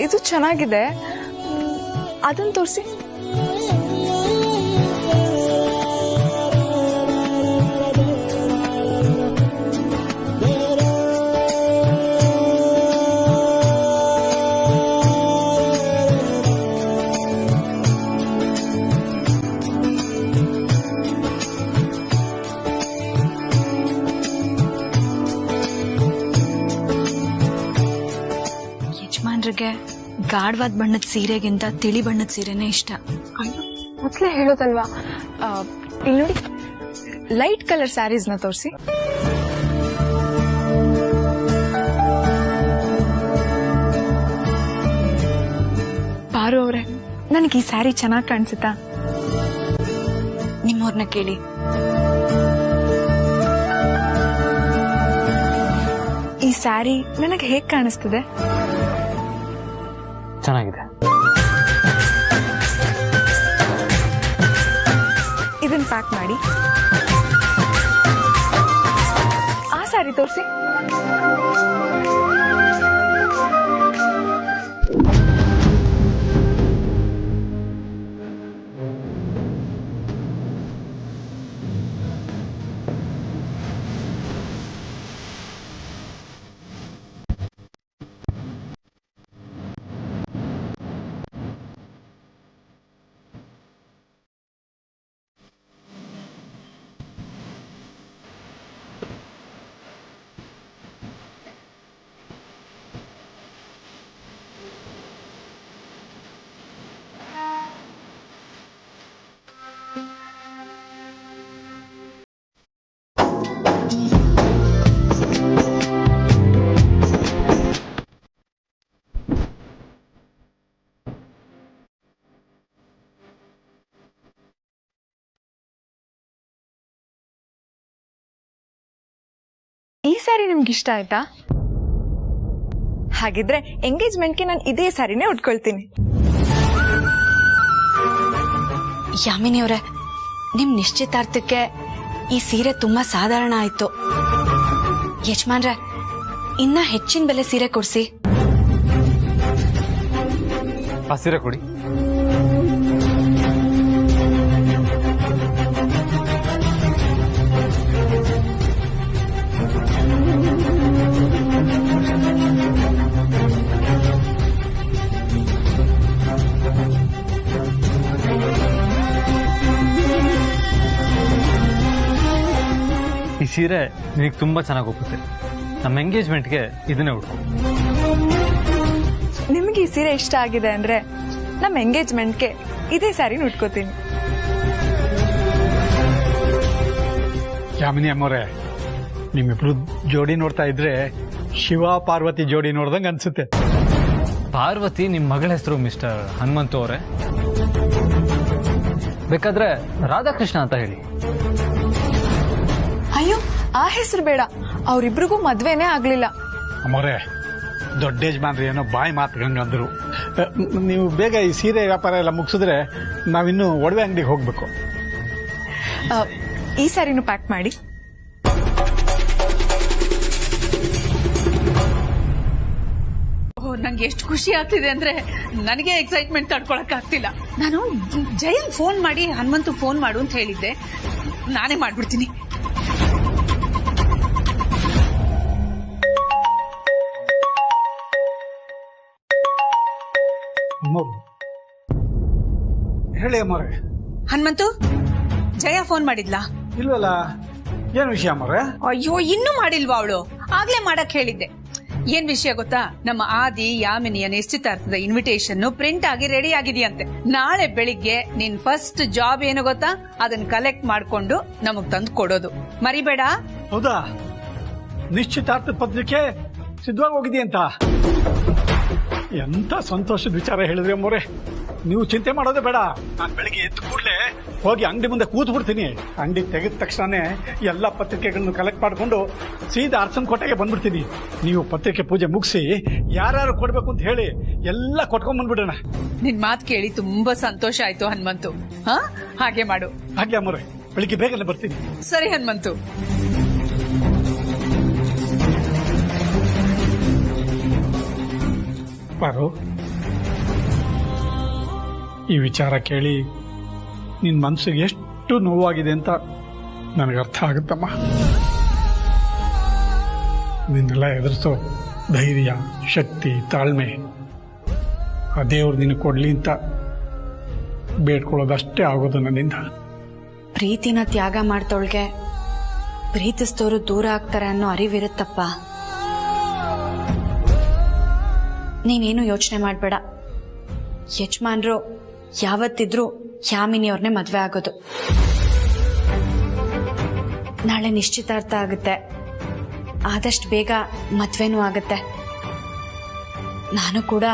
Speaker 7: ಇದು ಚೆನ್ನಾಗಿದೆ, ಅದನ್ನ ತೋರಿಸಿ.
Speaker 8: ಯಜಮಾನ್ರಿಗೆ ಗಾಢವಾದ ಬಣ್ಣದ ಸೀರೆಗಿಂತ ತಿಳಿ ಬಣ್ಣದ ಸೀರೆನೇ ಇಷ್ಟ.
Speaker 7: ಮೊದಲೇ ಹೇಳೋದಲ್ವಾ. ಇಲ್ಲಿ ನೋಡಿ, ಲೈಟ್ ಕಲರ್ ಸ್ಯಾರೀಸ್ನ ತೋರಿಸಿ. ಪಾರು ಅವ್ರೆ, ನನಗೆ ಈ ಸ್ಯಾರಿ ಚೆನ್ನಾಗಿ ಕಾಣಿಸುತ್ತಾ?
Speaker 8: ನಿಮ್ಮವ್ರನ್ನ ಕೇಳಿ.
Speaker 7: ಈ ಸ್ಯಾರಿ ನನಗೆ ಹೇಗ್ ಕಾಣಿಸ್ತಿದೆ?
Speaker 6: ಚೆನ್ನಾಗಿದೆ.
Speaker 7: ಇದನ್ನ ಪ್ಯಾಕ್ ಮಾಡಿ. ಆ ಸ್ಯಾರಿ ತೋರಿಸಿ. ಈ ಸ್ಯಾರಿ ನಿಮ್ಗೆ ಇಷ್ಟ ಆಯ್ತಾ? ಹಾಗಿದ್ರೆ ಎಂಗೇಜ್ಮೆಂಟ್ಗೆ ನಾನು ಇದೇ ಸ್ಯಾರಿನೇ ಉಟ್ಕೊಳ್ತೀನಿ.
Speaker 8: ಯಾಮಿನಿ ಅವರೇ, ನಿಮ್ ನಿಶ್ಚಿತಾರ್ಥಕ್ಕೆ ಈ ಸೀರೆ ತುಂಬಾ ಸಾಧಾರಣ ಆಯ್ತು. ಯಜಮಾನ್ರೆ, ಇನ್ನ ಹೆಚ್ಚಿನ ಬೆಲೆ ಸೀರೆ ಕೊಡ್ಸಿ.
Speaker 5: ಆ ಸೀರೆ ಕೊಡಿ. ಈ ಸೀರೆ ನಿನಗೆ ತುಂಬಾ ಚೆನ್ನಾಗಿ ಹೋಗುತ್ತೆ. ನಮ್ಮ ಎಂಗೇಜ್ಮೆಂಟ್ಗೆ ಇದನ್ನೇ ಉಟ್ಕೊ.
Speaker 7: ನಿಮ್ಗೆ ಈ ಸೀರೆ ಇಷ್ಟ ಆಗಿದೆ ಅಂದ್ರೆ ನಮ್ಮ ಎಂಗೇಜ್ಮೆಂಟ್ಗೆ ಇದೇ ಸ್ಯಾರಿನ ಉಟ್ಕೋತೀನಿ.
Speaker 4: ಯಾಮಿನಿ ಅಮ್ಮೋರೆ, ನಿಮ್ಮಿಬ್ರು ಜೋಡಿ ನೋಡ್ತಾ ಇದ್ರೆ ಶಿವ ಪಾರ್ವತಿ ಜೋಡಿ ನೋಡ್ದಂಗೆ ಅನ್ಸುತ್ತೆ.
Speaker 6: ಪಾರ್ವತಿ ನಿಮ್ಮ ಮಗಳ ಹೆಸರು ಮಿಸ್ಟರ್ ಹನುಮಂತು ಅವರೇ? ಬೇಕಾದ್ರೆ ರಾಧಾಕೃಷ್ಣ ಅಂತ ಹೇಳಿ.
Speaker 7: ಅಯ್ಯೋ, ಆ ಹೆಸರು ಬೇಡ. ಅವರಿಬ್ರಿಗೂ ಮದ್ವೆನೇ ಆಗ್ಲಿಲ್ಲ.
Speaker 4: ಅಮ್ಮೋರೆ, ದೊಡ್ಡ ಯಜಮಾನ್ರಿ ಏನೋ ಬಾಯಿ ಮಾತುಗಂಗಂದ್ರು. ನೀವು ಬೇಗ ಈ ಸೀರೆ ವ್ಯಾಪಾರ ಎಲ್ಲ ಮುಗಿಸಿದ್ರೆ ನಾವಿನ್ನು ಒಡವೆ ಅಂಗಡಿಗೆ ಹೋಗ್ಬೇಕು.
Speaker 7: ಈ ಸ್ಯಾರಿನೂ ಪ್ಯಾಕ್ ಮಾಡಿ.
Speaker 8: ನಂಗೆ ಎಷ್ಟು ಖುಷಿ ಆಗ್ತಿದೆ ಅಂದ್ರೆ ನನಗೆ ಎಕ್ಸೈಟ್ಮೆಂಟ್ ತಡ್ಕೊಳಕ್ ಆಗ್ತಿಲ್ಲ. ನಾನು ಜಯನ್ ಫೋನ್ ಮಾಡಿ ಹನುಮಂತು ಫೋನ್ ಮಾಡು ಅಂತ ಹೇಳಿದ್ದೆ, ನಾನೇ ಮಾಡ್ಬಿಡ್ತೀನಿ.
Speaker 4: ಹೇಳಿ ಅಮ್ಮೋರೆ.
Speaker 8: ಹನುಮಂತು, ಜಯ ಫೋನ್ ಮಾಡಿದ್ಲಾ?
Speaker 4: ಇಲ್ವಲ್ಲ, ಏನು ವಿಷಯ ಅಮ್ಮೋರೆ?
Speaker 8: ಅಯ್ಯೋ, ಇನ್ನೂ ಮಾಡಿಲ್ವಾ ಅವಳು? ಆಗ್ಲೇ ಮಾಡಕ್ ಹೇಳಿದ್ದೆ. ಏನ್ ವಿಷಯ ಗೊತ್ತಾ, ನಮ್ಮ ಆದಿ ಯಾಮಿನಿಯ ನಿಶ್ಚಿತಾರ್ಥದ ಇನ್ವಿಟೇಷನ್ ಪ್ರಿಂಟ್ ಆಗಿ ರೆಡಿ ಆಗಿದೆಯಂತೆ. ನಾಳೆ ಬೆಳಿಗ್ಗೆ ನಿನ್ ಫಸ್ಟ್ ಜಾಬ್ ಏನು ಗೊತ್ತಾ, ಅದನ್ನ ಕಲೆಕ್ಟ್ ಮಾಡ್ಕೊಂಡು ನಮಗ್ ತಂದು ಕೊಡೋದು, ಮರಿಬೇಡ.
Speaker 4: ಹೌದಾ? ನಿಶ್ಚಿತಾರ್ಥದ ಪತ್ರಿಕೆ ಸಿದ್ಧವಾಗಿ ಹೋಗಿದೆಯಂತ? ಎಂತ ಸಂತೋಷದ ವಿಚಾರ ಹೇಳಿದ್ರಿ ಅಮ್ಮೋರೆ. ನೀವು ಚಿಂತೆ ಮಾಡೋದೇ ಬೇಡ. ನಾನು ಬೆಳಿಗ್ಗೆ ಎದ್ದು ಕೂಡಲೇ ಹೋಗಿ ಅಂಗಡಿ ಮುಂದೆ ಕೂತ್ ಬಿಡ್ತೀನಿ. ಅಂಗಡಿ ತೆಗೆದ ತಕ್ಷಣ ಎಲ್ಲ ಪತ್ರಿಕೆಗಳನ್ನು ಕಲೆಕ್ಟ್ ಮಾಡಿಕೊಂಡು ಸೀದಾ ಅರ್ಚನ್ ಕೋಟೆಗೆ ಬಂದ್ಬಿಡ್ತೀನಿ. ನೀವು ಪತ್ರಿಕೆ ಪೂಜೆ ಮುಗಿಸಿ ಯಾರ್ಯಾರು ಕೊಡ್ಬೇಕು ಅಂತ ಹೇಳಿ ಎಲ್ಲ ಕೊಟ್ಕೊಂಡ್ ಬಂದ್ಬಿಡೋಣ.
Speaker 8: ನಿನ್ ಮಾತು ಕೇಳಿ ತುಂಬಾ ಸಂತೋಷ ಆಯ್ತು ಹನುಮಂತು. ಹಾಗೆ ಮಾಡು.
Speaker 4: ಹಾಗೆ ಅಮ್ಮೋರೆ, ಬೆಳಿಗ್ಗೆ ಬೇಗನೆ ಬರ್ತೀನಿ.
Speaker 8: ಸರಿ ಹನುಮಂತು.
Speaker 4: ಪಾರು, ಈ ವಿಚಾರ ಕೇಳಿ ನಿನ್ನ ಮನಸ್ಸಿಗೆ ಎಷ್ಟು ನೋವಾಗಿದೆ ಅಂತ ನನಗೆ ಅರ್ಥ ಆಗುತ್ತಮ್ಮ. ನಿನ್ನೆಲ್ಲ ಎದುರಿಸೋ ಧೈರ್ಯ, ಶಕ್ತಿ, ತಾಳ್ಮೆ ಆ ದೇವ್ರು ನಿನಗೆ ಕೊಡ್ಲಿ ಅಂತ ಬೇಡ್ಕೊಳ್ಳೋದಷ್ಟೇ ಆಗೋದು ನನ್ನಿಂದ.
Speaker 8: ಪ್ರೀತಿನ ತ್ಯಾಗ ಮಾಡ್ತೋಳ್ಗೆ ಪ್ರೀತಿಸ್ತೋರು ದೂರ ಆಗ್ತಾರೆ ಅನ್ನೋ ಅರಿವಿರುತ್ತಪ್ಪ. ನೀನೇನು ಯೋಚನೆ ಮಾಡಬೇಡ. ಯಜಮಾನ್ರು ಯಾವತ್ತಿದ್ರೂ ಯಾಮಿನಿಯವ್ರನ್ನೇ ಮದ್ವೆ ಆಗೋದು. ನಾಳೆ ನಿಶ್ಚಿತಾರ್ಥ ಆಗುತ್ತೆ, ಆದಷ್ಟು ಬೇಗ ಮದ್ವೆನೂ ಆಗುತ್ತೆ. ನಾನು ಕೂಡ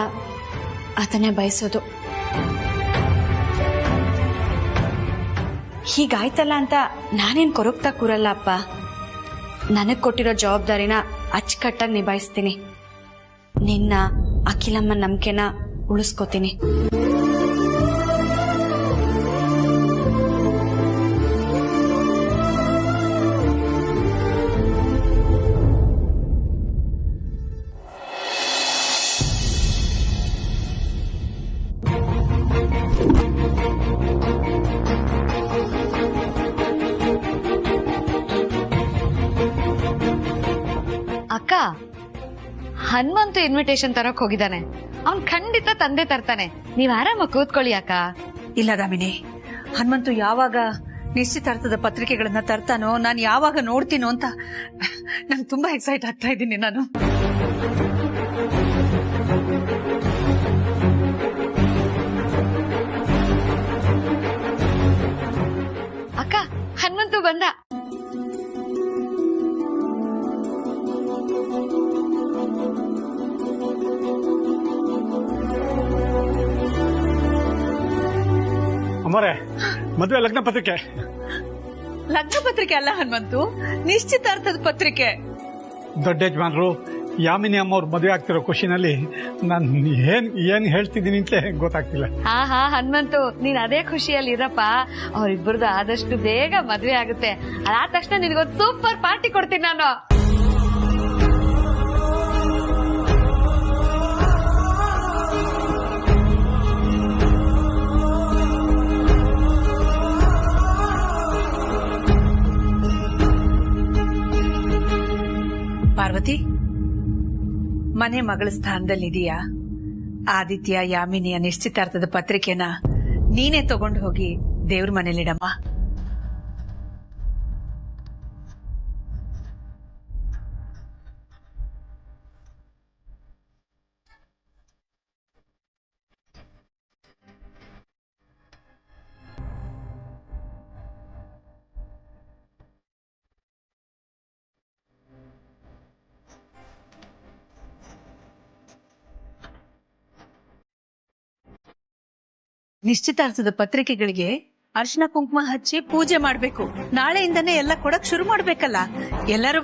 Speaker 8: ಅದನ್ನೇ ಬಯಸೋದು. ಹೀಗಾಯ್ತಲ್ಲ ಅಂತ ನಾನೇನು ಕೊರಗ್ತಾ ಕೂರಲ್ಲ ಅಪ್ಪ. ನನಗ್ ಕೊಟ್ಟಿರೋ ಜವಾಬ್ದಾರಿನ ಅಚ್ಚುಕಟ್ಟಾಗಿ ನಿಭಾಯಿಸ್ತೀನಿ. ನಿನ್ನ ಅಖಿಲಮ್ಮ ನಂಬಿಕೆನ ಉಳಿಸ್ಕೋತೀನಿ.
Speaker 1: ಅಕ್ಕ, ಹನುಮಂತು ಇನ್ವಿಟೇಷನ್ ತರಕ್ ಹೋಗಿದ್ದಾನೆ. ಅವ್ನ್ ಖಂಡಿತ ತಂದೆ ತರ್ತಾನೆ. ನೀವ್ ಆರಾಮ ಕೂತ್ಕೊಳ್ಳಿ ಅಕ್ಕ.
Speaker 8: ಇಲ್ಲ ದಾಮಿನಿ, ಹನುಮಂತು ಯಾವಾಗ ನಿಶ್ಚಿತಾರ್ಥದ ಪತ್ರಿಕೆಗಳನ್ನ ತರ್ತಾನೋ, ನಾನು ಯಾವಾಗ ನೋಡ್ತೀನೋ ಅಂತ ನಾನು ತುಂಬಾ ಎಕ್ಸೈಟ್ ಆಗ್ತಾ ಇದ್ದೀನಿ. ನಾನು
Speaker 1: ಅಕ್ಕ, ಹನುಮಂತು ಬಂದ.
Speaker 4: ಅಮ್ಮರೇ, ಮದುವೆ ಲಗ್ನ ಪತ್ರಿಕೆ.
Speaker 8: ಲಗ್ನ ಪತ್ರಿಕೆ ಅಲ್ಲ ಹನುಮಂತು, ನಿಶ್ಚಿತಾರ್ಥದ ಪತ್ರಿಕೆ.
Speaker 4: ದೊಡ್ಡ ಯಜಮಾನ್ರು ಯಾಮಿನಿ ಅಮ್ಮವ್ರು ಮದುವೆ ಆಗ್ತಿರೋ ಖುಷಿನಲ್ಲಿ ನಾನು ಏನ್ ಹೇಳ್ತಿದ್ದೀನಿ ಅಂತ ಗೊತ್ತಾಗ್ತಿಲ್ಲ.
Speaker 1: ಹಾ ಹನುಮಂತು, ನೀನ್ ಅದೇ ಖುಷಿಯಲ್ಲಿ ಇರಪ್ಪ. ಅವ್ರಿಬ್ಬರದು ಆದಷ್ಟು ಬೇಗ ಮದ್ವೆ ಆಗುತ್ತೆ. ಅದಾದ ತಕ್ಷಣ ನಿನಗೊಂದು ಸೂಪರ್ ಪಾರ್ಟಿ ಕೊಡ್ತೀನಿ ನಾನು.
Speaker 8: ಪಾರ್ವತಿ, ಮನೆ ಮಗಳ ಸ್ಥಾನದಲ್ಲಿದೀಯಾ? ಆದಿತ್ಯ ಯಾಮಿನಿಯ ನಿಶ್ಚಿತಾರ್ಥದ ಪತ್ರಿಕೆನ ನೀನೇ ತಗೊಂಡು ಹೋಗಿ ದೇವ್ರ ಮನೇಲಿಡಮ್ಮ. ನಿಶ್ಚಿತಾರ್ಥದ ಪತ್ರಿಕೆಗಳಿಗೆ ಅರ್ಶಿನ ಕುಂಕುಮ ಹಚ್ಚಿ ಪೂಜೆ ಮಾಡ್ಬೇಕು. ನಾಳೆಯಿಂದನೇ ಎಲ್ಲ ಕೊಡಕ್ ಶುರು ಮಾಡ್ಬೇಕಲ್ಲ. ಎಲ್ಲರೂ